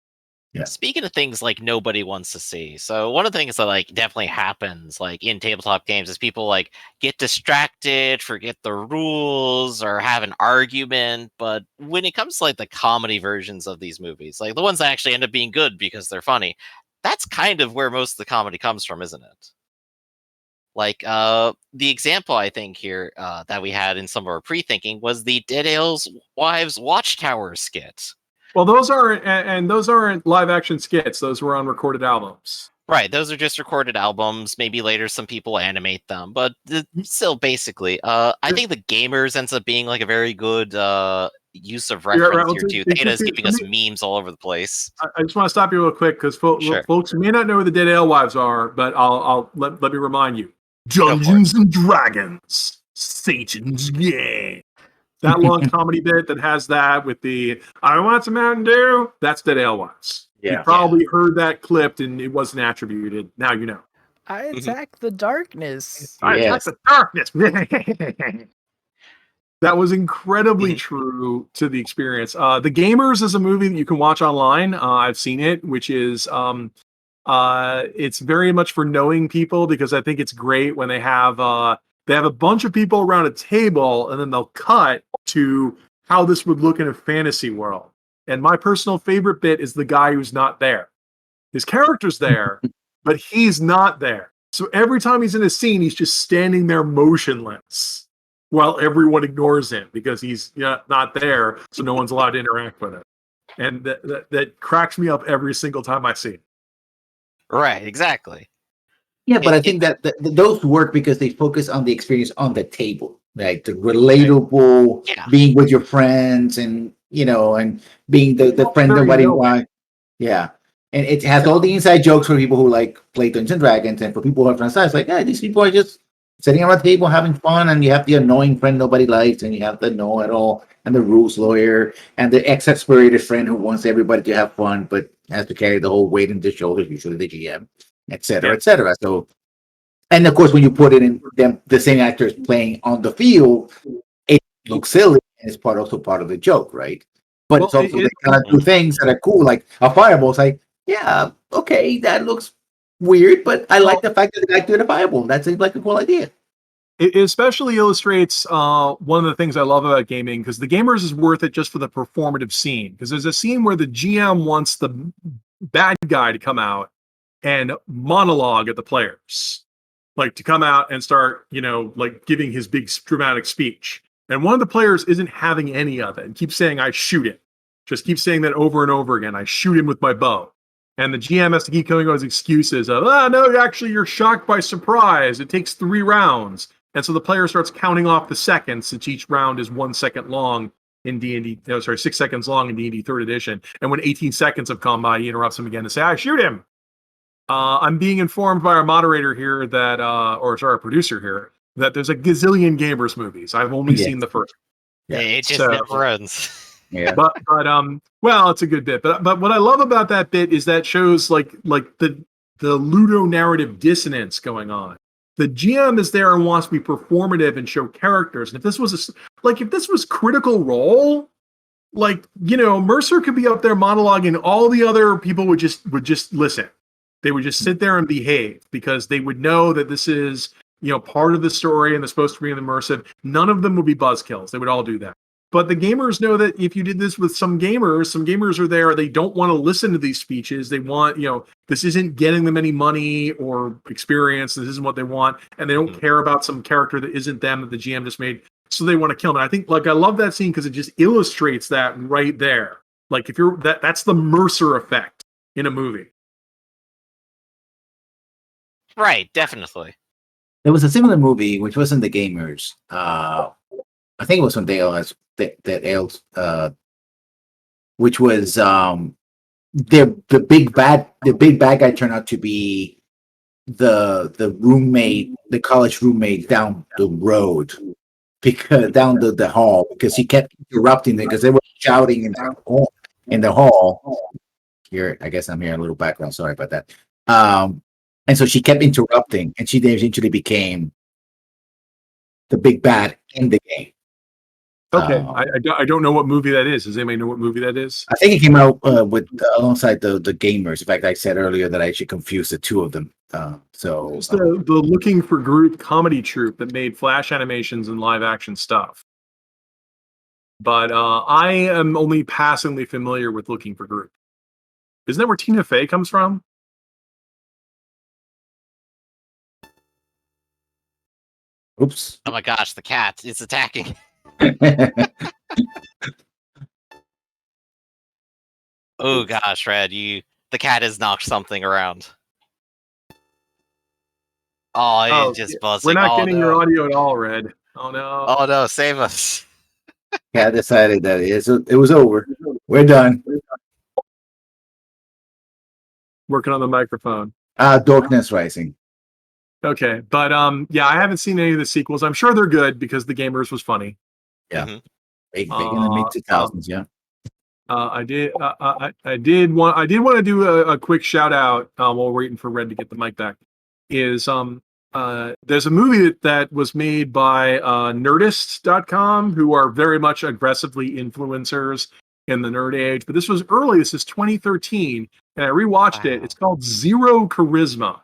Speaker 2: Yeah.
Speaker 1: Speaking of things like nobody wants to see, so one of the things that like definitely happens like in tabletop games is people like get distracted, forget the rules, or have an argument. But when it comes to like the comedy versions of these movies, like the ones that actually end up being good because they're funny, that's kind of where most of the comedy comes from, isn't it? Like the example I think here that we had in some of our pre-thinking was the Dead Ales Wives Watchtower skit.
Speaker 4: Well, those aren't live action skits. Those were on recorded albums.
Speaker 1: Right, those are just recorded albums. Maybe later some people animate them, but still, basically, I think the Gamers ends up being like a very good use of reference here too. Theta is giving us memes all over the place.
Speaker 4: I just want to stop you real quick because folks may not know who the Dead Alewives are, but I'll let me remind you: Dungeons and Dragons, Satan's Gang. That long comedy bit that has that with the "I want some Mountain Dew." That's Dead Alewives.
Speaker 2: Yeah.
Speaker 4: You probably heard that clipped and it wasn't attributed. Now you know.
Speaker 3: I attack the darkness.
Speaker 4: I attack the darkness. That was incredibly true to the experience. The Gamers is a movie that you can watch online. I've seen it, which is it's very much for knowing people because I think it's great when they have a bunch of people around a table and then they'll cut to how this would look in a fantasy world. And my personal favorite bit is the guy who's not there. His character's there, but he's not there. So every time he's in a scene, he's just standing there motionless while everyone ignores him because he's not there. So no one's allowed to interact with him. And that cracks me up every single time I see it.
Speaker 1: Right, exactly.
Speaker 2: Yeah, but I think that those work because they focus on the experience on the table, like the relatable, being with your friends, and and being the friend nobody wants. Yeah, and it has all the inside jokes for people who like play Dungeons and Dragons, and for people who are from outside, it's like, these people are just sitting around the table having fun, and you have the annoying friend nobody likes, and you have the know-it-all, and the rules lawyer, and the exasperated friend who wants everybody to have fun, but has to carry the whole weight on their shoulders, usually the GM. Etc. Etc. So, and of course, when you put it in the same actors playing on the field, it looks silly, and it's also part of the joke, right? But it's also they kind of do things that are cool, like a fireball. It's like, yeah, okay, that looks weird, but I like the fact that the guy doing a fireball. That seems like a cool idea.
Speaker 4: It especially illustrates one of the things I love about gaming, because the Gamers is worth it just for the performative scene. Because there's a scene where the GM wants the bad guy to come out and monologue at the players. like to come out and start, like giving his big dramatic speech. And one of the players isn't having any of it and keeps saying, I shoot him. Just keep saying that over and over again. I shoot him with my bow. And the GM has to keep coming up with excuses of, no, actually, you're shocked by surprise. It takes 3 rounds. And so the player starts counting off the seconds, since each round is 1 second long in D&D, 6 seconds long in D&D 3rd edition. And when 18 seconds have gone by, he interrupts him again to say, I shoot him. I'm being informed by our moderator here that, our producer here, that there's a gazillion Gamers movies. I've only seen the first.
Speaker 1: Yeah, it just never ends.
Speaker 2: Yeah.
Speaker 4: But well, it's a good bit. But what I love about that bit is that shows like the ludonarrative dissonance going on. The GM is there and wants to be performative and show characters. And if this was Critical Role, Mercer could be up there monologuing, all the other people would just listen. They would just sit there and behave because they would know that this is, part of the story and they're supposed to be immersive. None of them would be buzzkills. They would all do that. But the gamers know that if you did this with some gamers are there, they don't want to listen to these speeches. They want, this isn't getting them any money or experience. This isn't what they want. And they don't care about some character that isn't them that the GM just made. So they want to kill them. And I think, I love that scene because it just illustrates that right there. Like, if you're that's the Mercer effect in a movie.
Speaker 1: Right, definitely.
Speaker 2: There was a similar movie, which wasn't the gamers. I think it was from Dale which was the big bad guy turned out to be the roommate, the college roommate down the road, because down the hall, because he kept interrupting them because they were shouting in the hall. Here, I guess I'm hearing a little background. Sorry about that. And so she kept interrupting, and she eventually became the big bad in the game.
Speaker 4: Okay, I don't know what movie that is. Does anybody know what movie that is?
Speaker 2: I think it came out alongside the gamers. In fact, I said earlier that I should confuse the two of them. It's
Speaker 4: the Looking for Group comedy troupe that made flash animations and live action stuff. But I am only passingly familiar with Looking for Group. Isn't that where Tina Fey comes from?
Speaker 2: Oops.
Speaker 1: Oh my gosh, the cat is attacking. Oh gosh, Red, the cat has knocked something around. Oh, it's just buzzing.
Speaker 4: We're not getting your audio at all, Red. Oh no.
Speaker 1: Oh no, save us.
Speaker 2: Cat decided that it was over. We're done.
Speaker 4: Working on the microphone.
Speaker 2: Darkness Rising.
Speaker 4: Okay, but yeah, I haven't seen any of the sequels. I'm sure they're good because The Gamers was funny.
Speaker 2: Yeah, big in the mid 2000s. Yeah.
Speaker 4: I did want to do a quick shout out while we're waiting for Red to get the mic back. There's a movie that was made by Nerdist.com, who are very much aggressively influencers in the nerd age. But this was early. This is 2013, and I rewatched it. It's called Zero Charisma.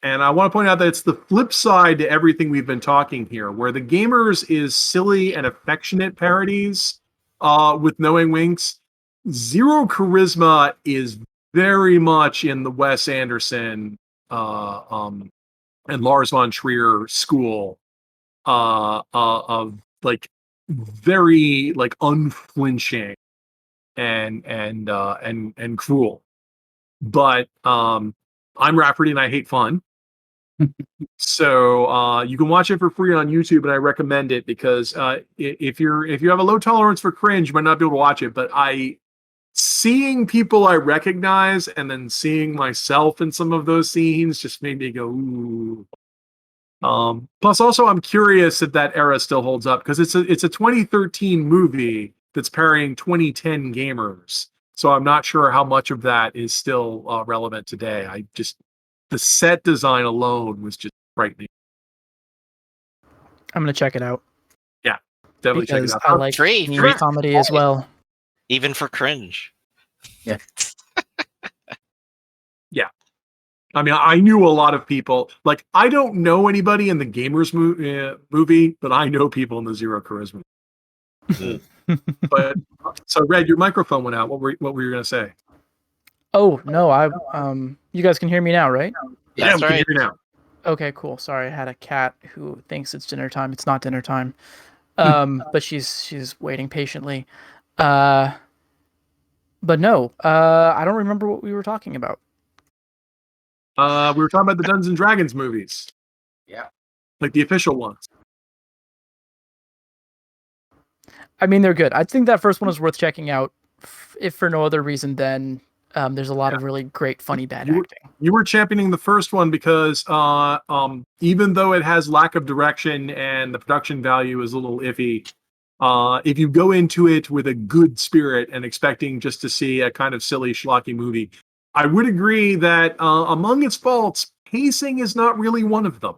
Speaker 4: And I want to point out that it's the flip side to everything we've been talking here, where The Gamers is silly and affectionate parodies with knowing winks. Zero Charisma is very much in the Wes Anderson and Lars von Trier school of very unflinching and cruel. But I'm Rafferty and I hate fun. So you can watch it for free on YouTube, and I recommend it because if you have a low tolerance for cringe, you might not be able to watch it. But seeing people I recognize and then seeing myself in some of those scenes just made me go, ooh. Plus, also, I'm curious if that era still holds up because it's a 2013 movie that's parrying 2010 gamers. So I'm not sure how much of that is still relevant today. The set design alone was just frightening.
Speaker 3: I'm gonna check it out.
Speaker 4: Yeah, definitely
Speaker 3: because
Speaker 4: check it out.
Speaker 3: I like comedy as well.
Speaker 1: Even for cringe.
Speaker 2: Yeah.
Speaker 4: Yeah. I mean, I knew a lot of people. I don't know anybody in the Gamers movie, but I know people in the Zero Charisma. But so, Red, your microphone went out. What were you going to say?
Speaker 3: Oh no, you guys can hear me now, right?
Speaker 4: Yeah,
Speaker 1: That's
Speaker 4: we can
Speaker 1: right.
Speaker 4: hear you now.
Speaker 3: Okay, cool. Sorry, I had a cat who thinks it's dinner time. It's not dinner time. But she's waiting patiently. Uh, but no, I don't remember what we were talking about.
Speaker 4: We were talking about the Dungeons and Dragons movies,
Speaker 2: Yeah.
Speaker 4: like the official ones.
Speaker 3: I mean, they're good. I think that first one is worth checking out, if for no other reason than there's a lot of really great, funny, bad acting.
Speaker 4: You were championing the first one because even though it has lack of direction and the production value is a little iffy, if you go into it with a good spirit and expecting just to see a kind of silly schlocky movie, I would agree that among its faults, pacing is not really one of them.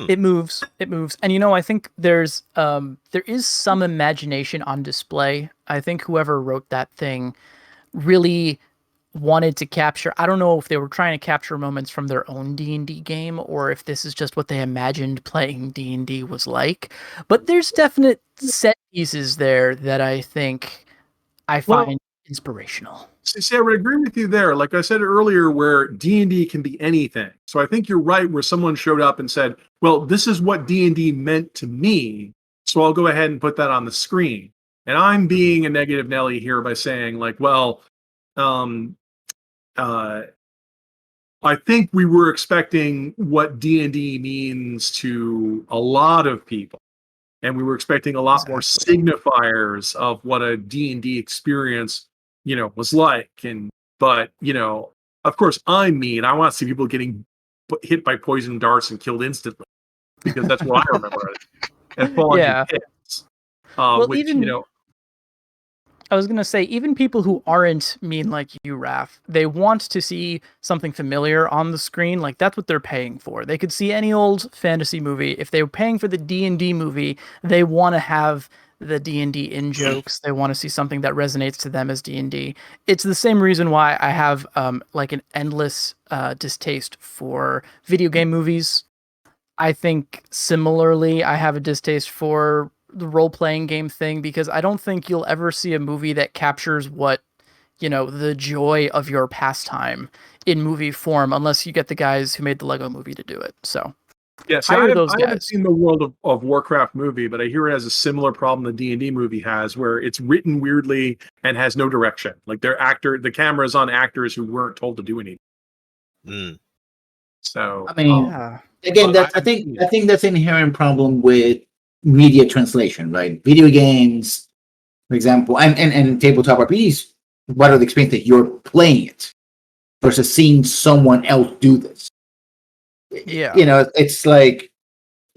Speaker 3: It moves, and I think there is some imagination on display. I think whoever wrote that thing really wanted to capture. I don't know if they were trying to capture moments from their own D&D game or if this is just what they imagined playing D&D was like. But there's definite set pieces there that I think I find inspirational.
Speaker 4: See, I would agree with you there. Like I said earlier, where D&D can be anything. So I think you're right where someone showed up and said, well, this is what D&D meant to me, so I'll go ahead and put that on the screen. And I'm being a negative Nelly here by saying, like, well, I think we were expecting what D&D means to a lot of people. And we were expecting a lot more signifiers of what a D&D experience, was like. But of course, I'm mean. I want to see people getting hit by poison darts and killed instantly because that's what I remember and falling in pits. Which,
Speaker 3: I was going to say, even people who aren't mean like you, Raph, they want to see something familiar on the screen. Like, that's what they're paying for. They could see any old fantasy movie. If they were paying for the D&D movie, they want to have the D&D in-jokes. They want to see something that resonates to them as D&D. It's the same reason why I have like an endless distaste for video game movies. I think similarly, I have a distaste for the role-playing game thing because I don't think you'll ever see a movie that captures what, the joy of your pastime in movie form unless you get the guys who made the Lego movie to do it. So
Speaker 4: yes, I haven't seen the World of Warcraft movie, but I hear it has a similar problem the D&D movie has, where it's written weirdly and has no direction. Like the camera is on actors who weren't told to do anything. So
Speaker 2: I mean, again, I think that's an inherent problem with media translation, right? Video games, for example, and tabletop RPGs. What are the experience that you're playing it versus seeing someone else do this?
Speaker 3: Yeah,
Speaker 2: it's like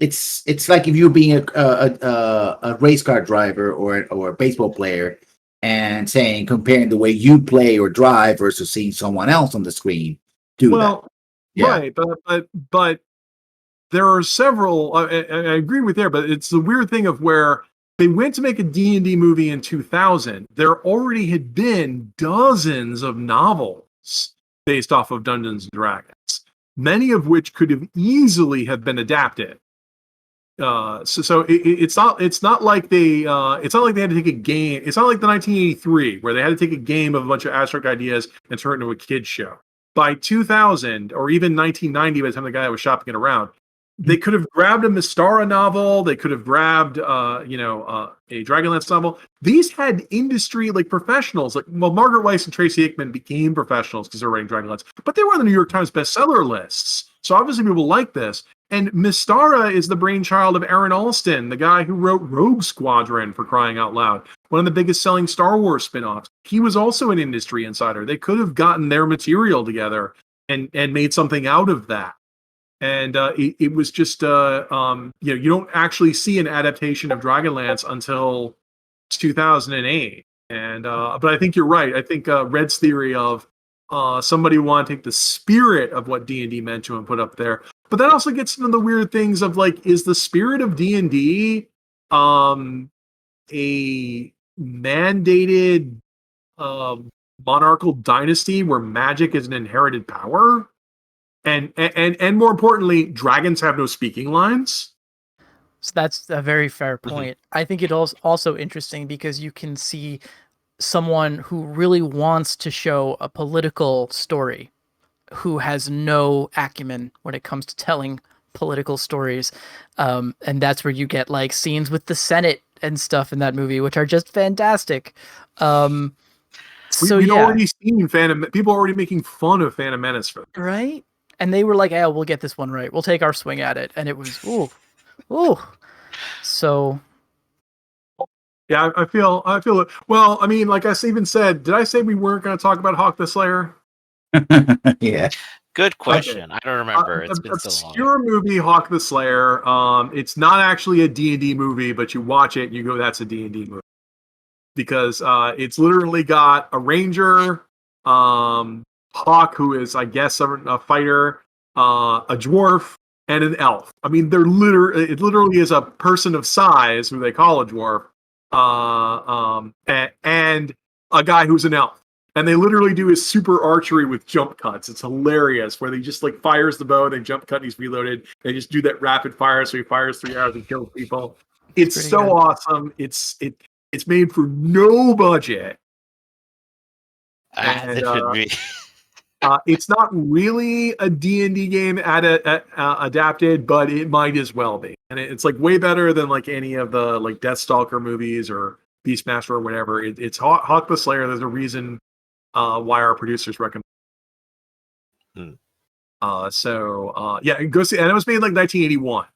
Speaker 2: if you're being a race car driver or a baseball player and comparing the way you play or drive versus seeing someone else on the screen do that.
Speaker 4: Yeah. Right, but there are several. I agree with there, but it's the weird thing of where they went to make a D&D movie in 2000. There already had been dozens of novels based off of Dungeons and Dragons, many of which could have easily have been adapted. It's not like they had to take a game. It's not like the 1983 where they had to take a game of a bunch of abstract ideas and turn it into a kids show. By 2000 or even 1990, by the time the guy was shopping it around, they could have grabbed a Mystara novel. They could have grabbed, a Dragonlance novel. These had industry professionals. Margaret Weiss and Tracy Hickman became professionals because they were writing Dragonlance, but they were on the New York Times bestseller lists. So obviously people like this. And Mystara is the brainchild of Aaron Alston, the guy who wrote Rogue Squadron, for crying out loud, one of the biggest selling Star Wars spin-offs. He was also an industry insider. They could have gotten their material together and made something out of that. And it was just, you don't actually see an adaptation of Dragonlance until 2008. And but I think you're right. I think Red's theory of somebody want to take the spirit of what D&D meant to and put up there. But that also gets into the weird things of is the spirit of D&D a mandated monarchical dynasty where magic is an inherited power? And more importantly, dragons have no speaking lines.
Speaker 3: So that's a very fair point. I think it is also interesting because you can see someone who really wants to show a political story who has no acumen when it comes to telling political stories. And that's where you get like scenes with the Senate and stuff in that movie, which are just fantastic. So
Speaker 4: We'd
Speaker 3: yeah,
Speaker 4: already seen people already making fun of Phantom Menace for that.
Speaker 3: right. And they were like, "Oh, we'll get this one right. We'll take our swing at it." And it was, ooh. So
Speaker 4: Yeah, I feel it. Well, I mean, like I even said, did I say we weren't going to talk about Hawk the Slayer?
Speaker 2: Yeah.
Speaker 1: Good question. I don't remember. It's been so long.
Speaker 4: Obscure movie, Hawk the Slayer. It's not actually a D&D movie, but you watch it and you go, that's a D&D movie. Because it's literally got a ranger, Hawk, who is, I guess, a fighter, a dwarf, and an elf. I mean, it literally is a person of size, who they call a dwarf, and a guy who's an elf. And they literally do his super archery with jump cuts. It's hilarious, where they just like fires the bow, they jump cut, and he's reloaded. They just do that rapid fire, so he fires 3 arrows and kills people. It's so
Speaker 3: good.
Speaker 4: awesome. It's made for no budget.
Speaker 1: It should be.
Speaker 4: It's not really a D&D game adapted, but it might as well be. And it's like way better than like any of the like Deathstalker movies or Beastmaster or whatever. It's Hawk the Slayer. There's a reason why our producers recommend. Yeah, go see. And it was made in like 1981.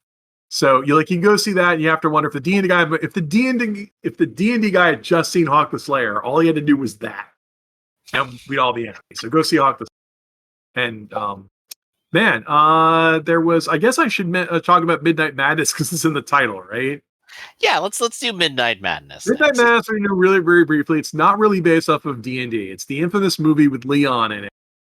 Speaker 4: So you can go see that, and you have to wonder if the D&D guy, if the D&D guy had just seen Hawk the Slayer, all he had to do was that, and we'd all be happy. So go see Hawk the Slayer. And there was. I guess I should talk about Midnight Madness because it's in the title, right?
Speaker 1: Yeah, let's do Midnight Madness.
Speaker 4: Midnight Madness, really very briefly. It's not really based off of D&D. It's the infamous movie with Leon in it.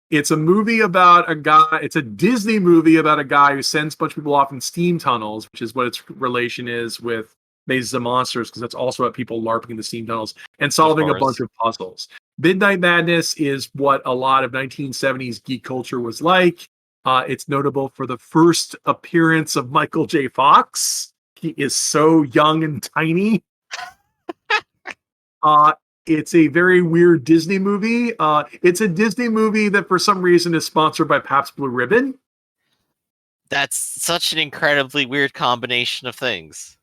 Speaker 4: It's a movie about a guy. It's a Disney movie about a guy who sends a bunch of people off in steam tunnels, which is what its relation is with Mazes and Monsters, because that's also about people LARPing in the steam tunnels and solving a bunch of puzzles. Midnight Madness is what a lot of 1970s geek culture was like. It's notable for the first appearance of Michael J. Fox. He is so young and tiny. It's a very weird Disney movie. It's a Disney movie that for some reason is sponsored by Pabst Blue Ribbon.
Speaker 1: That's such an incredibly weird combination of things.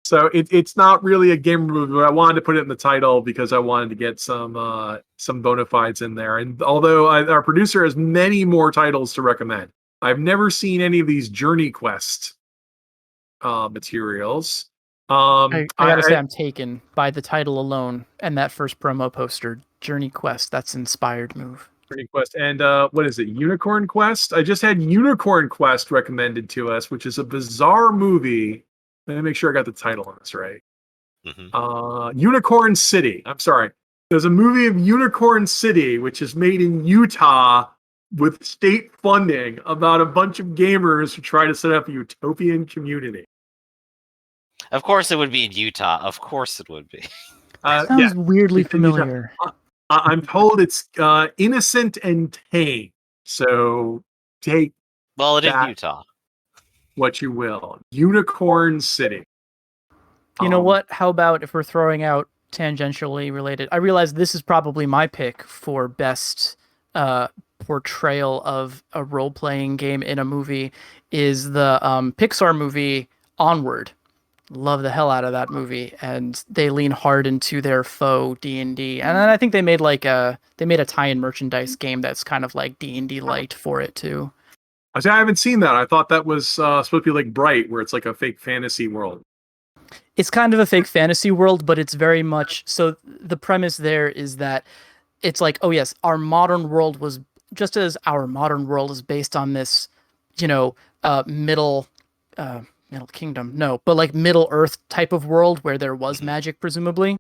Speaker 4: So it's not really a gamer movie, but I wanted to put it in the title because I wanted to get some bona fides in there. And although our producer has many more titles to recommend, I've never seen any of these Journey Quest materials.
Speaker 3: I gotta say, I'm taken by the title alone and that first promo poster, Journey Quest. That's inspired move.
Speaker 4: Journey Quest. And what is it? Unicorn Quest? I just had Unicorn Quest recommended to us, which is a bizarre movie. Let me make sure I got the title on this right. Unicorn City. I'm sorry. There's a movie of Unicorn City, which is made in Utah with state funding about a bunch of gamers who try to set up a utopian community.
Speaker 1: Of course it would be in Utah. Of course it would be.
Speaker 3: Sounds weirdly familiar.
Speaker 4: I'm told it's innocent and tame. So take
Speaker 1: it is Utah.
Speaker 4: What you will. Unicorn City.
Speaker 3: You know what? How about if we're throwing out tangentially related? I realize this is probably my pick for best portrayal of a role-playing game in a movie is the Pixar movie Onward. Love the hell out of that movie, and they lean hard into their faux D&D. And then I think they made a tie-in merchandise game that's kind of like D&D light for it too.
Speaker 4: I haven't seen that. I thought that was supposed to be like Bright, where it's like a fake fantasy world.
Speaker 3: It's kind of a fake fantasy world, but it's very much so. The premise there is that it's like, oh yes, our modern world was just as our modern world is based on this, middle kingdom, no, but like Middle Earth type of world where there was magic, presumably.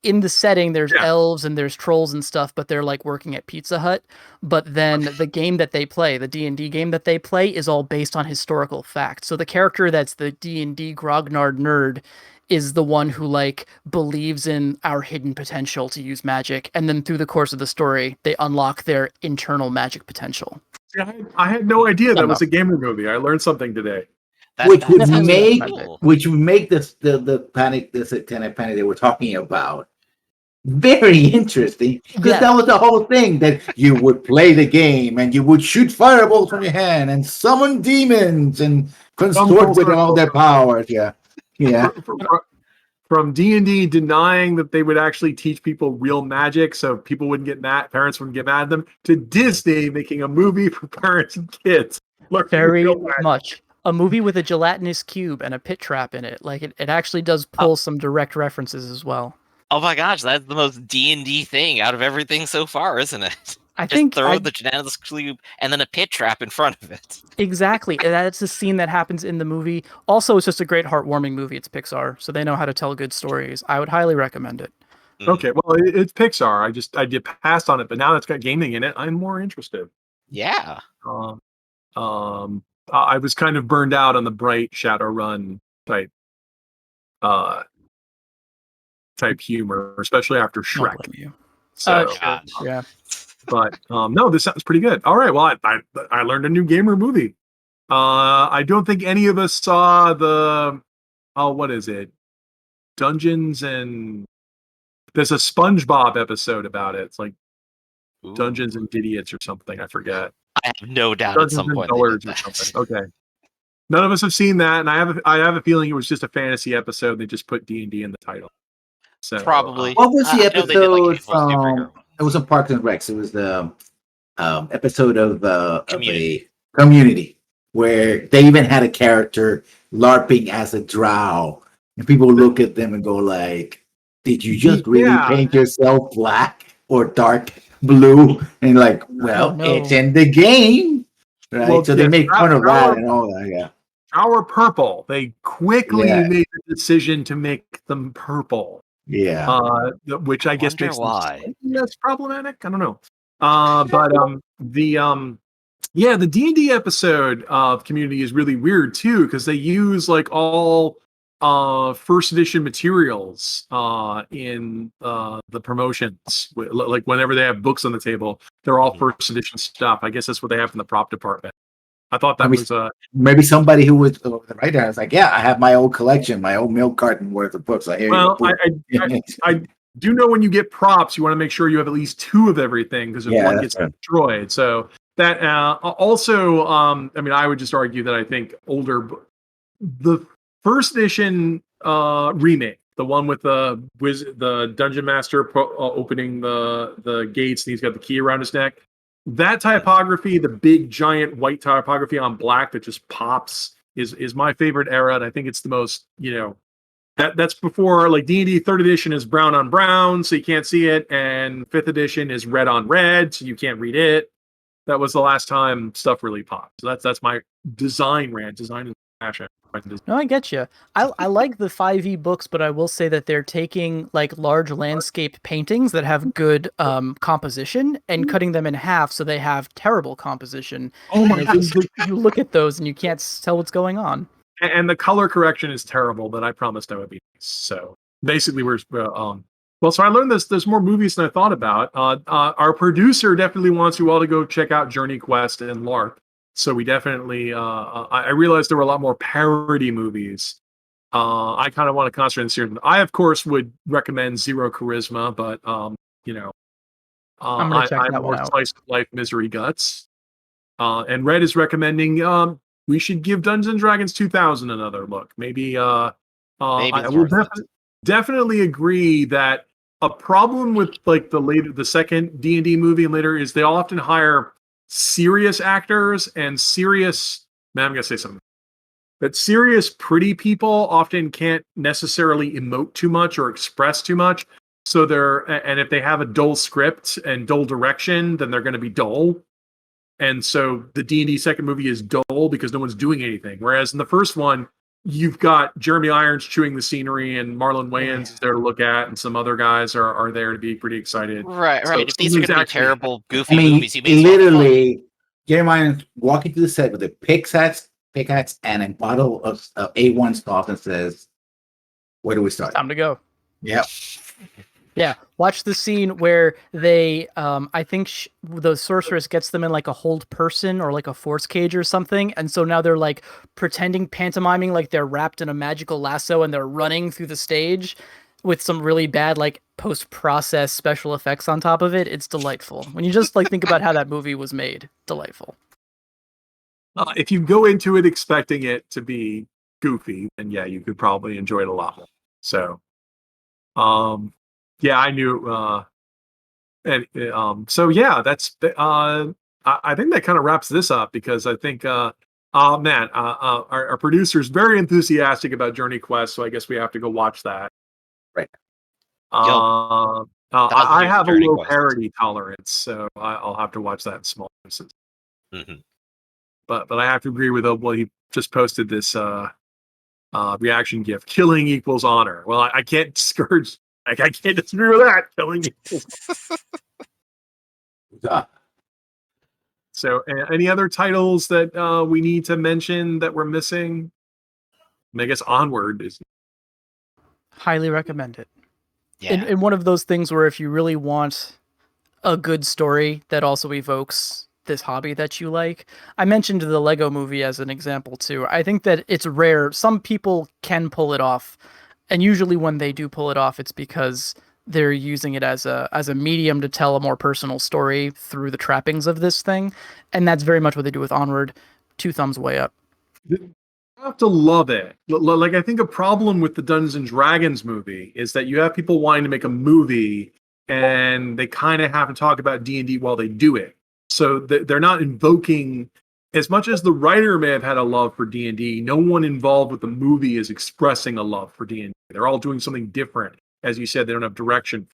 Speaker 3: In the setting, there's elves and there's trolls and stuff, but they're like working at Pizza Hut. But then the game that they play, the D&D game that they play, is all based on historical fact. So the character that's the D&D grognard nerd is the one who like believes in our hidden potential to use magic, and then through the course of the story, they unlock their internal magic potential.
Speaker 4: I had no idea that was a gamer movie. I learned something today.
Speaker 2: Which would make this the panic, this satanic panic they were talking about very interesting because
Speaker 3: Yeah.
Speaker 2: that was the whole thing, that you would play the game and you would shoot fireballs from your hand and summon demons and consort with all their powers. Yeah.
Speaker 4: From D&D denying that they would actually teach people real magic so people wouldn't get mad, parents wouldn't get mad at them, to Disney making a movie for parents and kids.
Speaker 3: Very much. A movie with a gelatinous cube and a pit trap in it. Like, it actually does pull some direct references as well.
Speaker 1: Oh my gosh, that's the most D&D thing out of everything so far, isn't it?
Speaker 3: I
Speaker 1: Just
Speaker 3: think
Speaker 1: throw the gelatinous cube and then a pit trap in front of it.
Speaker 3: exactly. That's a scene that happens in the movie. Also, it's just a great heartwarming movie. It's Pixar, so they know how to tell good stories. I would highly recommend it.
Speaker 4: Okay, well, it's Pixar. I did pass on it, but now that's got gaming in it, I'm more interested.
Speaker 1: Yeah.
Speaker 4: I was kind of burned out on the bright Shadowrun type humor, especially after
Speaker 3: Don't
Speaker 4: Shrek.
Speaker 3: blame you.
Speaker 4: So,
Speaker 3: Yeah.
Speaker 4: but no, this sounds pretty good. All right, well, I learned a new gamer movie. I don't think any of us saw the what is it? Dungeons and there's a SpongeBob episode about it. It's like Dungeons and Idiots or something. I forget.
Speaker 1: I have no doubt
Speaker 4: Dungeons
Speaker 1: at some
Speaker 4: and
Speaker 1: point.
Speaker 4: Dullards or something. Okay. None of us have seen that, and I have a feeling it was just a fantasy episode. They just put D&D in the title. So
Speaker 1: Probably.
Speaker 2: What was the
Speaker 1: I know they did, like,
Speaker 2: episode
Speaker 1: Hateful Superhero.
Speaker 2: from? It was on Parks and Recs. It was the episode of
Speaker 1: Community.
Speaker 2: Community, where they even had a character LARPing as a drow, and people look at them and go like, "Did you just really paint yourself black or dark blue?" And like, well,
Speaker 3: no.
Speaker 2: it's in the game, right?
Speaker 4: Well,
Speaker 2: so they make fun of that and all that. Yeah.
Speaker 4: Our purple. They quickly made the decision to make them purple.
Speaker 2: Yeah.
Speaker 4: Which I guess makes
Speaker 1: why.
Speaker 4: them less problematic. I don't know. But the D&D episode of Community is really weird too, because they use like all first edition materials in the promotions. Like whenever they have books on the table, they're all first edition stuff. I guess that's what they have in the prop department. I thought that was
Speaker 2: maybe somebody who was the writer was like, yeah, I have my old collection, my old milk carton worth of books. I
Speaker 4: do know when you get props, you want to make sure you have at least 2 of everything, because if one gets destroyed. So that also, I mean, I would just argue that I think the first edition remake, the one with the dungeon master opening the gates, and he's got the key around his neck. That typography, the big giant white typography on black that just pops, is my favorite era, and I think it's the most, that's before, like, D&D 3rd edition is brown on brown, so you can't see it, and 5th edition is red on red, so you can't read it. That was the last time stuff really popped. So that's my design rant, design and passion.
Speaker 3: No, I get you. I like the 5e books, but I will say that they're taking like large landscape paintings that have good composition and cutting them in half so they have terrible composition.
Speaker 4: Oh my God.
Speaker 3: You look at those and you can't tell what's going on.
Speaker 4: And the color correction is terrible, but I promised I would be nice. So basically so I learned there's more movies than I thought about. Our producer definitely wants you all to go check out Journey Quest and LARP. So we definitely, I realized there were a lot more parody movies. I kind of want to concentrate on the series. I, of course, would recommend Zero Charisma, but, I'm more slice of life misery guts. And Red is recommending we should give Dungeons & Dragons 2000 another look. Maybe I will definitely agree that a problem with like the second D&D movie and later is they often hire serious actors and serious, man, I'm gonna say something. But serious, pretty people often can't necessarily emote too much or express too much. So and if they have a dull script and dull direction, then they're going to be dull. And so the D&D second movie is dull because no one's doing anything. Whereas in the first one, you've got Jeremy Irons chewing the scenery, and Marlon Wayans is there to look at, and some other guys are there to be pretty excited.
Speaker 1: Right.
Speaker 4: So
Speaker 1: if these are going to be terrible, goofy movies, you
Speaker 2: literally, Jeremy Irons walking through the set with a pickaxe, and a bottle of A1 stuff and says, "Where do we start?"
Speaker 3: Time to go.
Speaker 2: Yep.
Speaker 3: Yeah, watch the scene where they, I think the sorceress gets them in like a hold person or like a force cage or something, and so now they're like pantomiming like they're wrapped in a magical lasso and they're running through the stage with some really bad like post-process special effects on top of it, it's delightful. When you just like think about how that movie was made, delightful.
Speaker 4: If you go into it expecting it to be goofy, then yeah, you could probably enjoy it a lot more. So, yeah, I knew, so yeah, that's, I think that kind of wraps this up because I think, man, our producer's very enthusiastic about Journey Quest, so I guess we have to go watch that.
Speaker 2: Right.
Speaker 4: I have a
Speaker 1: Journey
Speaker 4: low
Speaker 1: Quest.
Speaker 4: parody tolerance, so I'll have to watch that in small doses.
Speaker 1: Mm-hmm.
Speaker 4: But I have to agree with well, he just posted this reaction gif. Killing equals honor. Well, I can't discourage. I can't disagree with that. Killing equals. So, any other titles that we need to mention that we're missing? I guess Onward is.
Speaker 3: Highly recommend it.
Speaker 1: Yeah.
Speaker 3: In one of those things where if you really want a good story that also evokes this hobby that you like. I mentioned the Lego movie as an example too. I think that it's rare. Some people can pull it off. And usually when they do pull it off, it's because they're using it as a medium to tell a more personal story through the trappings of this thing. And that's very much what they do with Onward. 2 thumbs way up.
Speaker 4: You have to love it. Like, I think a problem with the Dungeons and Dragons movie is that you have people wanting to make a movie and they kind of have to talk about D&D while they do it. So they're not invoking, as much as the writer may have had a love for D&D, no one involved with the movie is expressing a love for D&D. They're all doing something different. As you said, they don't have direction.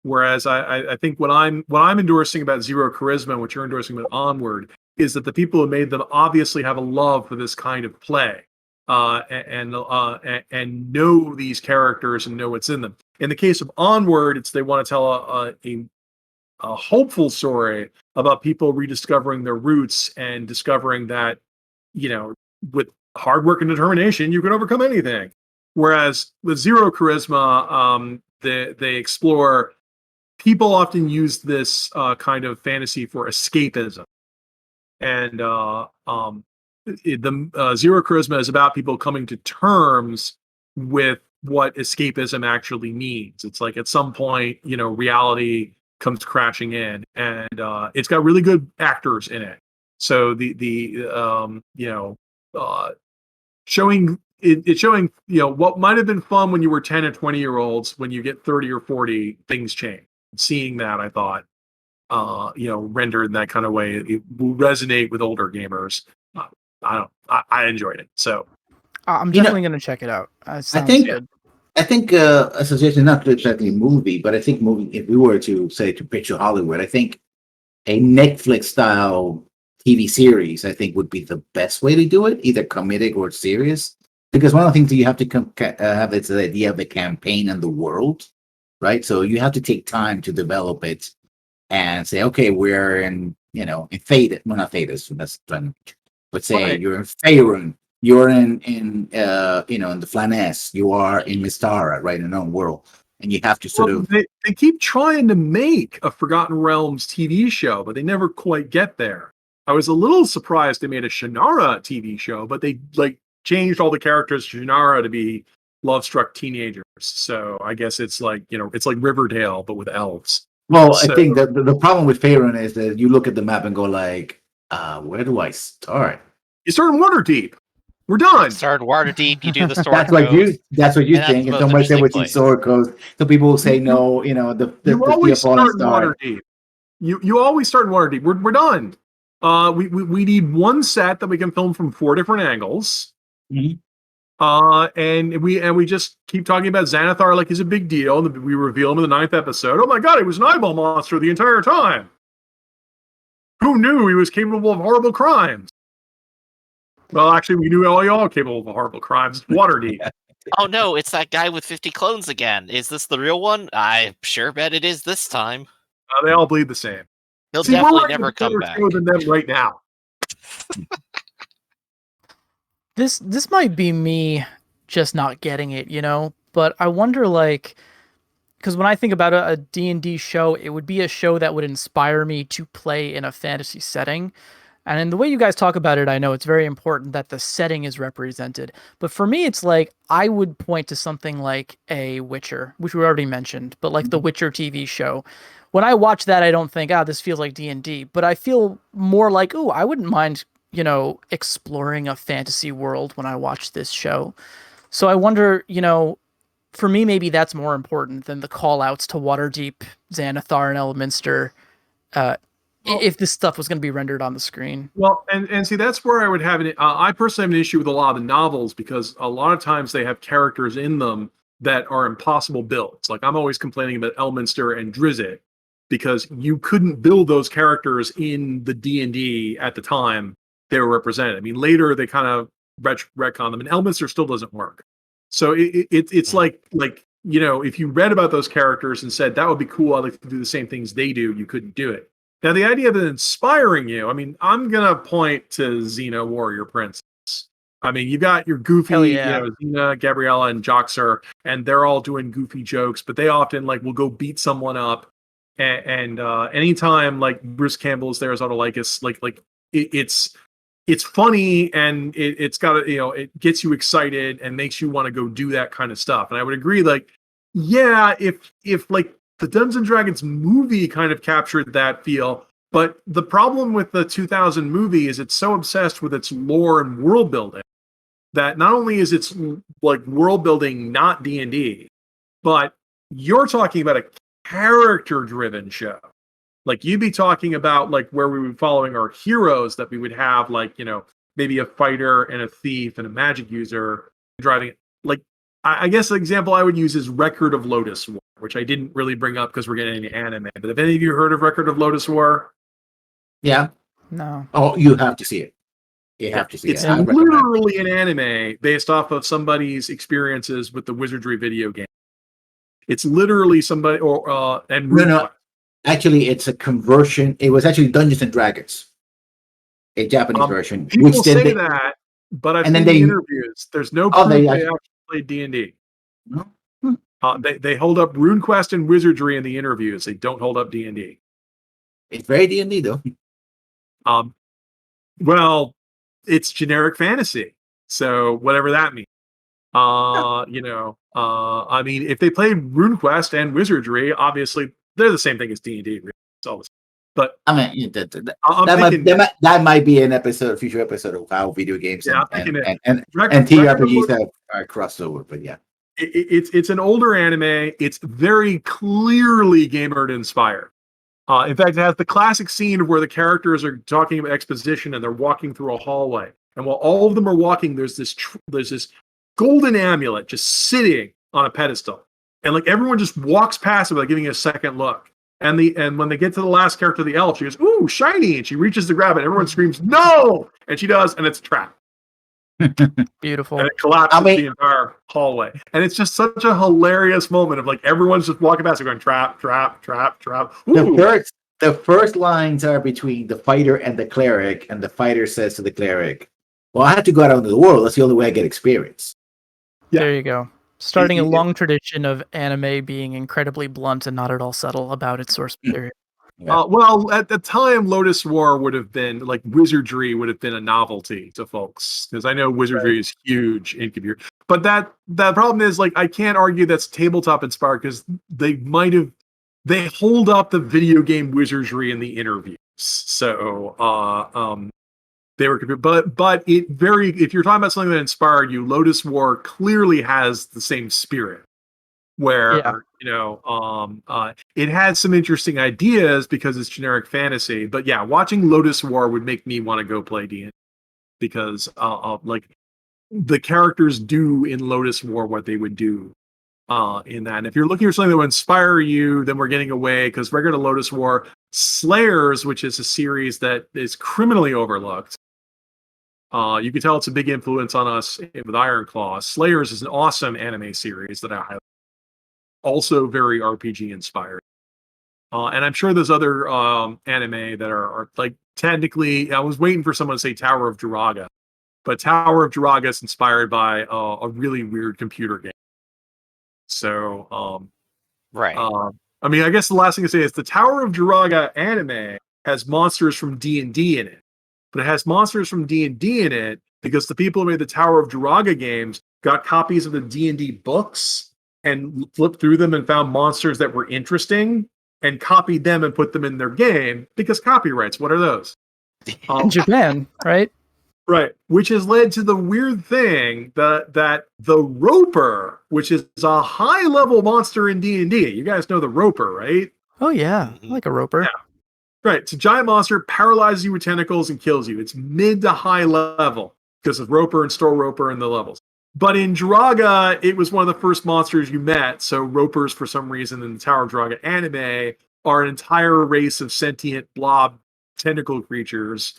Speaker 4: Whereas I think what I'm endorsing about Zero Charisma, and what you're endorsing about Onward, is that the people who made them obviously have a love for this kind of play, and know these characters and know what's in them. In the case of Onward, they want to tell a hopeful story about people rediscovering their roots and discovering that, with hard work and determination, you can overcome anything. Whereas with Zero Charisma, they explore. People often use this kind of fantasy for escapism, and the Zero Charisma is about people coming to terms with what escapism actually means. It's like at some point, reality comes crashing in, and it's got really good actors in it. So showing what might have been fun when you were 10 and 20-year-olds, when you get 30 or 40, things change. Seeing that, I thought, rendered in that kind of way, it will resonate with older gamers. I enjoyed it. So
Speaker 3: I'm definitely going to check it out. Good.
Speaker 2: I think a suggestion, not exactly a movie, but I think if we were to say to picture Hollywood, I think a Netflix style TV series, I think, would be the best way to do it, either comedic or serious. Because one of the things that you have to have is the idea of the campaign and the world, right? So you have to take time to develop it and say, okay, we're in Thedas. Well, not Thedas, that's fun. But say
Speaker 4: right.
Speaker 2: You're in Faerun, you're in the Flaness, you are in Mystara, right, in our own world. And you have to sort of...
Speaker 4: They keep trying to make a Forgotten Realms TV show, but they never quite get there. I was a little surprised they made a Shannara TV show, but they changed all the characters to Shannara to be love-struck teenagers. So I guess it's like Riverdale, but with elves.
Speaker 2: Well, I think that the problem with Faerun is that you look at the map and go like, where do I start?
Speaker 4: You start in Waterdeep. We're done.
Speaker 1: Start Waterdeep. You do the sword.
Speaker 2: That's what you think. And somebody said with sword codes. So people will say no.
Speaker 4: You always start in Waterdeep. You always start in Waterdeep. We're done. We need one set that we can film from 4 different angles.
Speaker 2: Mm-hmm.
Speaker 4: And we just keep talking about Xanathar like he's a big deal, and we reveal him in the 9th episode. Oh my god, he was an eyeball monster the entire time. Who knew he was capable of horrible crimes? Well, actually, we knew all capable of horrible crimes. Waterdeep.
Speaker 1: Oh no, it's that guy with 50 clones again. Is this the real one? I sure bet it is this time.
Speaker 4: They all bleed the same.
Speaker 1: He'll definitely never come back.
Speaker 4: Than them right now.
Speaker 3: This might be me just not getting it, but I wonder, because when I think about a D&D show, it would be a show that would inspire me to play in a fantasy setting. And in the way you guys talk about it, I know it's very important that the setting is represented. But for me, it's like I would point to something like a Witcher, which we already mentioned, but like the Witcher TV show. When I watch that, I don't think, this feels like D&D, but I feel more like, I wouldn't mind, exploring a fantasy world when I watch this show. So I wonder, for me, maybe that's more important than the call outs to Waterdeep, Xanathar, and Elminster. If this stuff was going to be rendered on the screen.
Speaker 4: Well, and see, that's where I would have it. I personally have an issue with a lot of the novels because a lot of times they have characters in them that are impossible builds. Like I'm always complaining about Elminster and Drizzt because you couldn't build those characters in the D&D at the time they were represented. I mean, later they kind of retcon them, and Elminster still doesn't work. So it's like if you read about those characters and said that would be cool, I'd like to do the same things they do, you couldn't do it. Now, the idea of it inspiring you, I mean, I'm going to point to Xena Warrior Princess. I mean, you got your goofy, Xena, Gabriella, and Joxer, and they're all doing goofy jokes, but they often, will go beat someone up. And anytime, Bruce Campbell is there as Autolycus, it's funny, and it's got, it gets you excited and makes you want to go do that kind of stuff. And I would agree, if the Dungeons and Dragons movie kind of captured that feel, but the problem with the 2000 movie is it's so obsessed with its lore and world building that not only is it's world building not D&D, but you're talking about a character driven show. You'd be talking about where we would be following our heroes that we would have maybe a fighter and a thief and a magic user driving it. I guess the example I would use is Record of Lotus War, which I didn't really bring up because we're getting into anime. But have any of you heard of Record of Lotus War?
Speaker 2: Yeah.
Speaker 3: No.
Speaker 2: Oh, you have to see it. You have to see
Speaker 4: it's
Speaker 2: it.
Speaker 4: It's literally an anime based off of somebody's experiences with the wizardry video game. It's literally somebody
Speaker 2: No. Actually, it's a conversion. It was actually Dungeons and Dragons, a Japanese version.
Speaker 4: People say that, but I've seen the interviews. There's no proof they actually played D&D.
Speaker 2: No.
Speaker 4: They hold up RuneQuest and Wizardry in the interviews. They don't hold up D&D.
Speaker 2: It's very D&D though.
Speaker 4: Well, it's generic fantasy, so whatever that means. I mean, if they played RuneQuest and Wizardry, obviously they're the same thing as D&D. But
Speaker 2: I mean, that might be an future episode of how video games and TRPGs are crossover. But yeah,
Speaker 4: it's an older anime. It's very clearly Gamer inspired. In fact, it has the classic scene of where the characters are talking about exposition and they're walking through a hallway, and while all of them are walking, there's this golden amulet just sitting on a pedestal, and everyone just walks past it without giving it a second look. And when they get to the last character, the elf, she goes, "Ooh, shiny!" And she reaches to grab it. Everyone screams, "No!" And she does, and it's a trap.
Speaker 3: Beautiful.
Speaker 4: And it collapses the entire hallway. And it's just such a hilarious moment of everyone's just walking past and going, "Trap, trap, trap, trap."
Speaker 2: The first lines are between the fighter and the cleric, and the fighter says to the cleric, "Well, I have to go out into the world. That's the only way I get experience."
Speaker 3: Yeah. There you go. Starting a long tradition of anime being incredibly blunt and not at all subtle about its source material.
Speaker 4: Yeah. Well, at the time, Lotus War would have been Wizardry would have been a novelty to folks, because I know Wizardry is huge in computer. But that problem is I can't argue that's tabletop inspired, because they hold up the video game Wizardry in the interviews. So they were, but if you're talking about something that inspired you, Lotus War clearly has the same spirit, where it has some interesting ideas because it's generic fantasy. But yeah, watching Lotus War would make me want to go play D&D, because the characters do in Lotus War what they would do in that. And if you're looking for something that would inspire you, then we're getting away, because regular Lotus War, Slayers, which is a series that is criminally overlooked. You can tell it's a big influence on us with Ironclaw. Slayers is an awesome anime series that I highlight. Also very RPG inspired. And I'm sure there's other anime that are technically, I was waiting for someone to say Tower of Jiraga, but Tower of Jiraga is inspired by a really weird computer game. So,
Speaker 1: right.
Speaker 4: I mean, I guess the last thing to say is the Tower of Jiraga anime has monsters from D&D in it, but it has monsters from D&D in it because the people who made the Tower of Druaga games got copies of the D&D books and flipped through them and found monsters that were interesting and copied them and put them in their game because copyrights. What are those?
Speaker 3: In Japan, right?
Speaker 4: Right, which has led to the weird thing that the Roper, which is a high-level monster in D&D. You guys know the Roper, right?
Speaker 3: Oh yeah, I like a roper.
Speaker 4: Yeah. Right, it's a giant monster, paralyzes you with tentacles and kills you. It's mid to high level because of Roper and Store Roper and the levels. But in Draga, it was one of the first monsters you met. So Ropers, for some reason, in the Tower of Draga anime, are an entire race of sentient blob tentacle creatures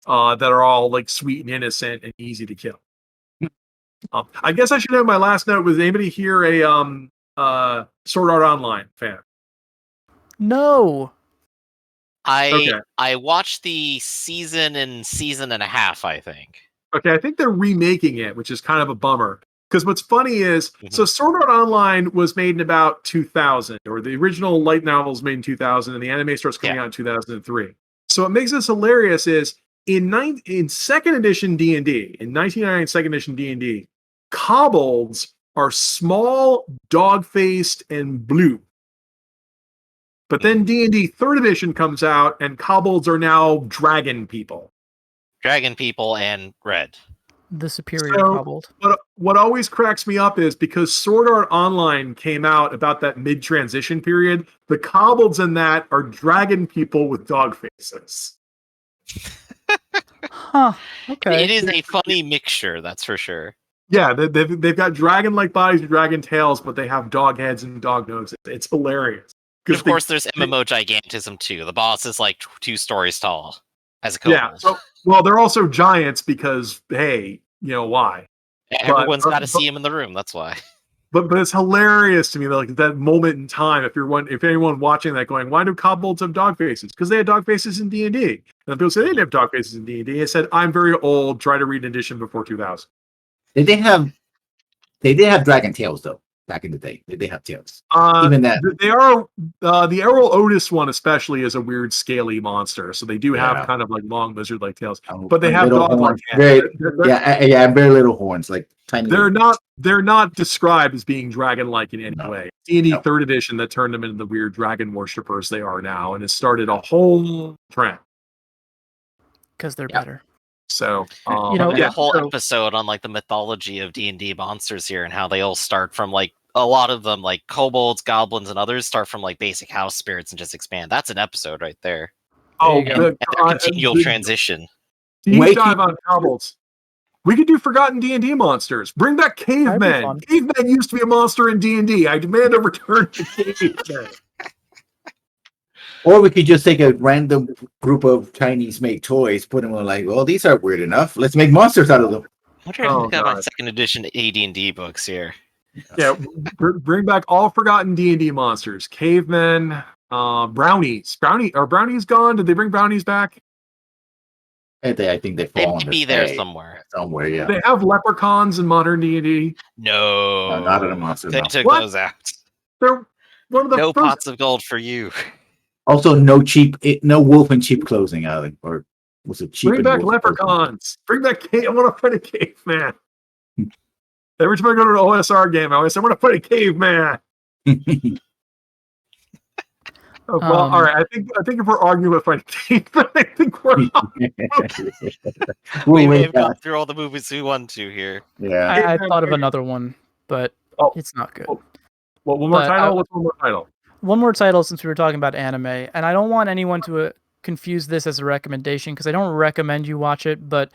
Speaker 4: that are all like sweet and innocent and easy to kill. I guess I should have my last note. Was anybody here a Sword Art Online fan?
Speaker 3: No.
Speaker 1: I watched the season and a half, I think.
Speaker 4: Okay, I think they're remaking it, which is kind of a bummer. Because what's funny is, so Sword Art Online was made in about 2000, or the original light novel was made in 2000, and the anime starts coming out in 2003. So what makes this hilarious is, in second edition D&D, in 1999 second edition D&D, kobolds are small, dog-faced, and blue. But then D&D third edition comes out, and kobolds are now dragon people.
Speaker 1: Dragon people and red.
Speaker 3: The superior kobold.
Speaker 4: What always cracks me up is because Sword Art Online came out about that mid-transition period, the kobolds in that are dragon people with dog faces.
Speaker 3: Huh. Okay.
Speaker 1: It is a funny mixture, that's for sure.
Speaker 4: Yeah, they've got dragon-like bodies and dragon tails, but they have dog heads and dog noses. It's hilarious.
Speaker 1: And of course, there's MMO gigantism too. The boss is like 2 stories tall as a kobold.
Speaker 4: Yeah, so, well, they're also giants because, hey, you know why?
Speaker 1: Everyone's got to see him in the room. That's why.
Speaker 4: But it's hilarious to me, like that moment in time. If anyone watching that going, why do kobolds have dog faces? Because they had dog faces in D&D. And people say they didn't have dog faces in D&D. I said, I'm very old. Try to read an edition before 2000.
Speaker 2: They did have dragon tails though. Back in the day, they have tails. Even that
Speaker 4: they are the Errol Otis one especially is a weird scaly monster, so they do have kind of like long lizard-like tails, but they have dog-like hands.
Speaker 2: Very little horns, like tiny.
Speaker 4: They're not described as being dragon-like in any way. D&D third edition that turned them into the weird dragon worshippers they are now, and has started a whole trend
Speaker 3: Because they're better.
Speaker 4: So
Speaker 1: a whole episode on like the mythology of D&D monsters here and how they all start from like a lot of them, like kobolds, goblins, and others start from like basic house spirits and just expand. That's an episode right there.
Speaker 4: Their
Speaker 1: continual transition.
Speaker 4: Deep dive on kobolds. We could do forgotten D&D monsters. Bring back cavemen. Cavemen used to be a monster in D&D. I demand a return to cavemen.
Speaker 2: Or we could just take a random group of Chinese-made toys, put them on like, well, these are weird enough. Let's make monsters out of them.
Speaker 1: I wonder if I've got my second edition AD&D books here.
Speaker 4: Yeah, bring back all forgotten D&D monsters. Cavemen, brownies. Are brownies gone? Did they bring brownies back?
Speaker 2: I think they
Speaker 1: They
Speaker 2: fall
Speaker 1: might be there somewhere.
Speaker 2: Somewhere, yeah.
Speaker 4: They have leprechauns in modern D&D.
Speaker 1: No,
Speaker 2: not in a monster.
Speaker 1: They took those out.
Speaker 4: They're one of the
Speaker 1: no
Speaker 4: first...
Speaker 1: pots of gold for you.
Speaker 2: Also, no wolf and cheap clothing out of or was it cheap?
Speaker 4: Bring back leprechauns. Bring back I want to fight a caveman. Every time I go to an OSR game, I always say, I want to fight a caveman. All right. I think if we're arguing about fighting cavemen, I think we're
Speaker 1: we may have gone through all the movies we want to here.
Speaker 2: Yeah.
Speaker 3: I thought of another one, but it's not good.
Speaker 4: Well, one more title? What's one more title?
Speaker 3: One more title, since we were talking about anime, and I don't want anyone to confuse this as a recommendation because I don't recommend you watch it, but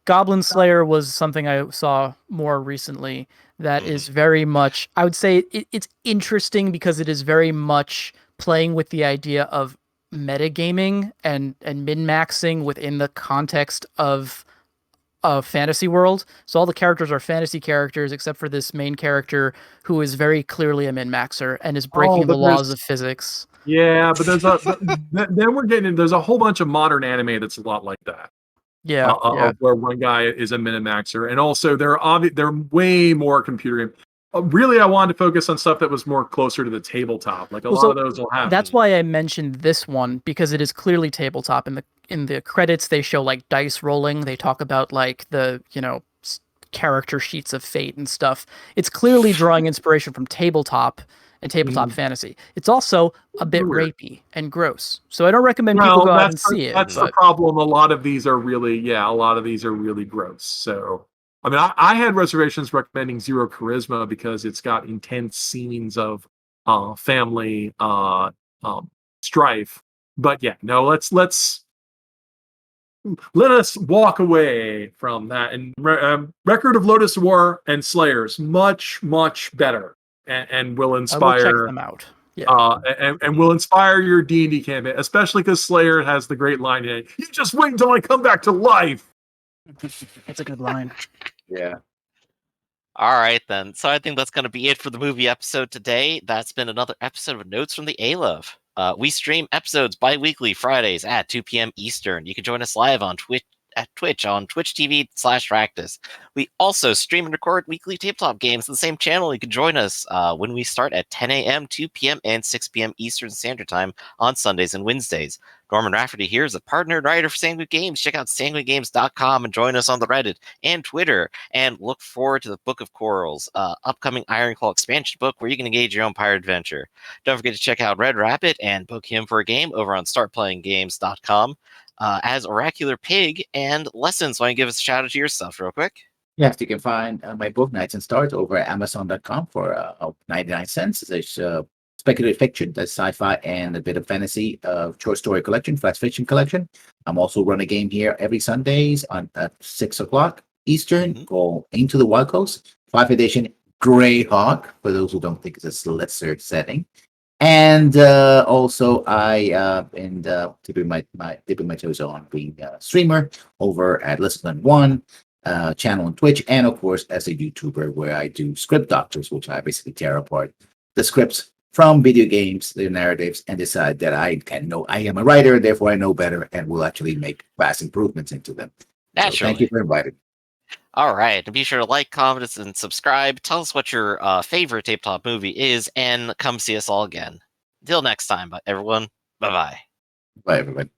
Speaker 3: Goblin Slayer was something I saw more recently that is very much, I would say it's interesting because it is very much playing with the idea of metagaming and min-maxing within the context of a fantasy world. So all the characters are fantasy characters except for this main character who is very clearly a min-maxer and is breaking the laws of physics.
Speaker 4: Yeah, but then we're getting there's a whole bunch of modern anime that's a lot like that.
Speaker 3: Yeah,
Speaker 4: where one guy is a min-maxer, and also they're way more computer game. really, I wanted to focus on stuff that was more closer to the tabletop. Like a lot of those will have.
Speaker 3: That's why I mentioned this one, because it is clearly tabletop. In the credits, they show like dice rolling. They talk about like the character sheets of fate and stuff. It's clearly drawing inspiration from tabletop and tabletop fantasy. It's also a bit
Speaker 4: Weird.
Speaker 3: rapey and gross. So I don't recommend people go out and see it.
Speaker 4: That's the problem. A lot of these are really gross. So, I mean, I had reservations recommending Zero Charisma because it's got intense scenes of family strife. But yeah, no, let us walk away from that. And Record of Lotus War and Slayers, much better, and will inspire.
Speaker 3: I will check them out. Yeah.
Speaker 4: And will inspire your D&D campaign, especially because Slayer has the great line in it. You just wait until I come back to life.
Speaker 3: That's a good line.
Speaker 2: Yeah.
Speaker 1: All right, then. So I think that's going to be it for the movie episode today. That's been another episode of Notes from the Aleph. We stream episodes bi-weekly Fridays at 2 p.m. Eastern. You can join us live on Twitch on Twitch TV/Ractus. We also stream and record weekly tabletop games on the same channel. You can join us when we start at 10 a.m., 2 p.m., and 6 p.m. Eastern Standard Time on Sundays and Wednesdays. Norman Rafferty here is a partner and writer for Sanguine Games. Check out sanguinegames.com and join us on the Reddit and Twitter. And look forward to the Book of Quarrels, upcoming Ironclaw expansion book where you can engage your own pirate adventure. Don't forget to check out RedRabbit and book him for a game over on startplayinggames.com. As Oracular Pig and Lessons, why don't you give us a shout out to your stuff real quick?
Speaker 2: Yes, you can find my book, Nights and Stars, over at Amazon.com for 99 cents. It's speculative fiction, that's sci-fi, and a bit of fantasy short story collection, flash fiction collection. I'm also run a game here every Sundays at 6 o'clock Eastern, called Into the Wild Coast, 5th edition Greyhawk, for those who don't think it's a lesser setting. And also, I been dipping my toes on being a streamer over at Listen One channel on Twitch, and of course as a YouTuber where I do script doctors, which I basically tear apart the scripts from video games, the narratives, and decide that I am a writer, therefore I know better, and will actually make vast improvements into them.
Speaker 1: Naturally.
Speaker 2: So thank you for inviting me.
Speaker 1: All right, and be sure to like, comment, and subscribe. Tell us what your favorite tabletop movie is, and come see us all again. Until next time, everyone. Bye-bye.
Speaker 2: Bye, everybody.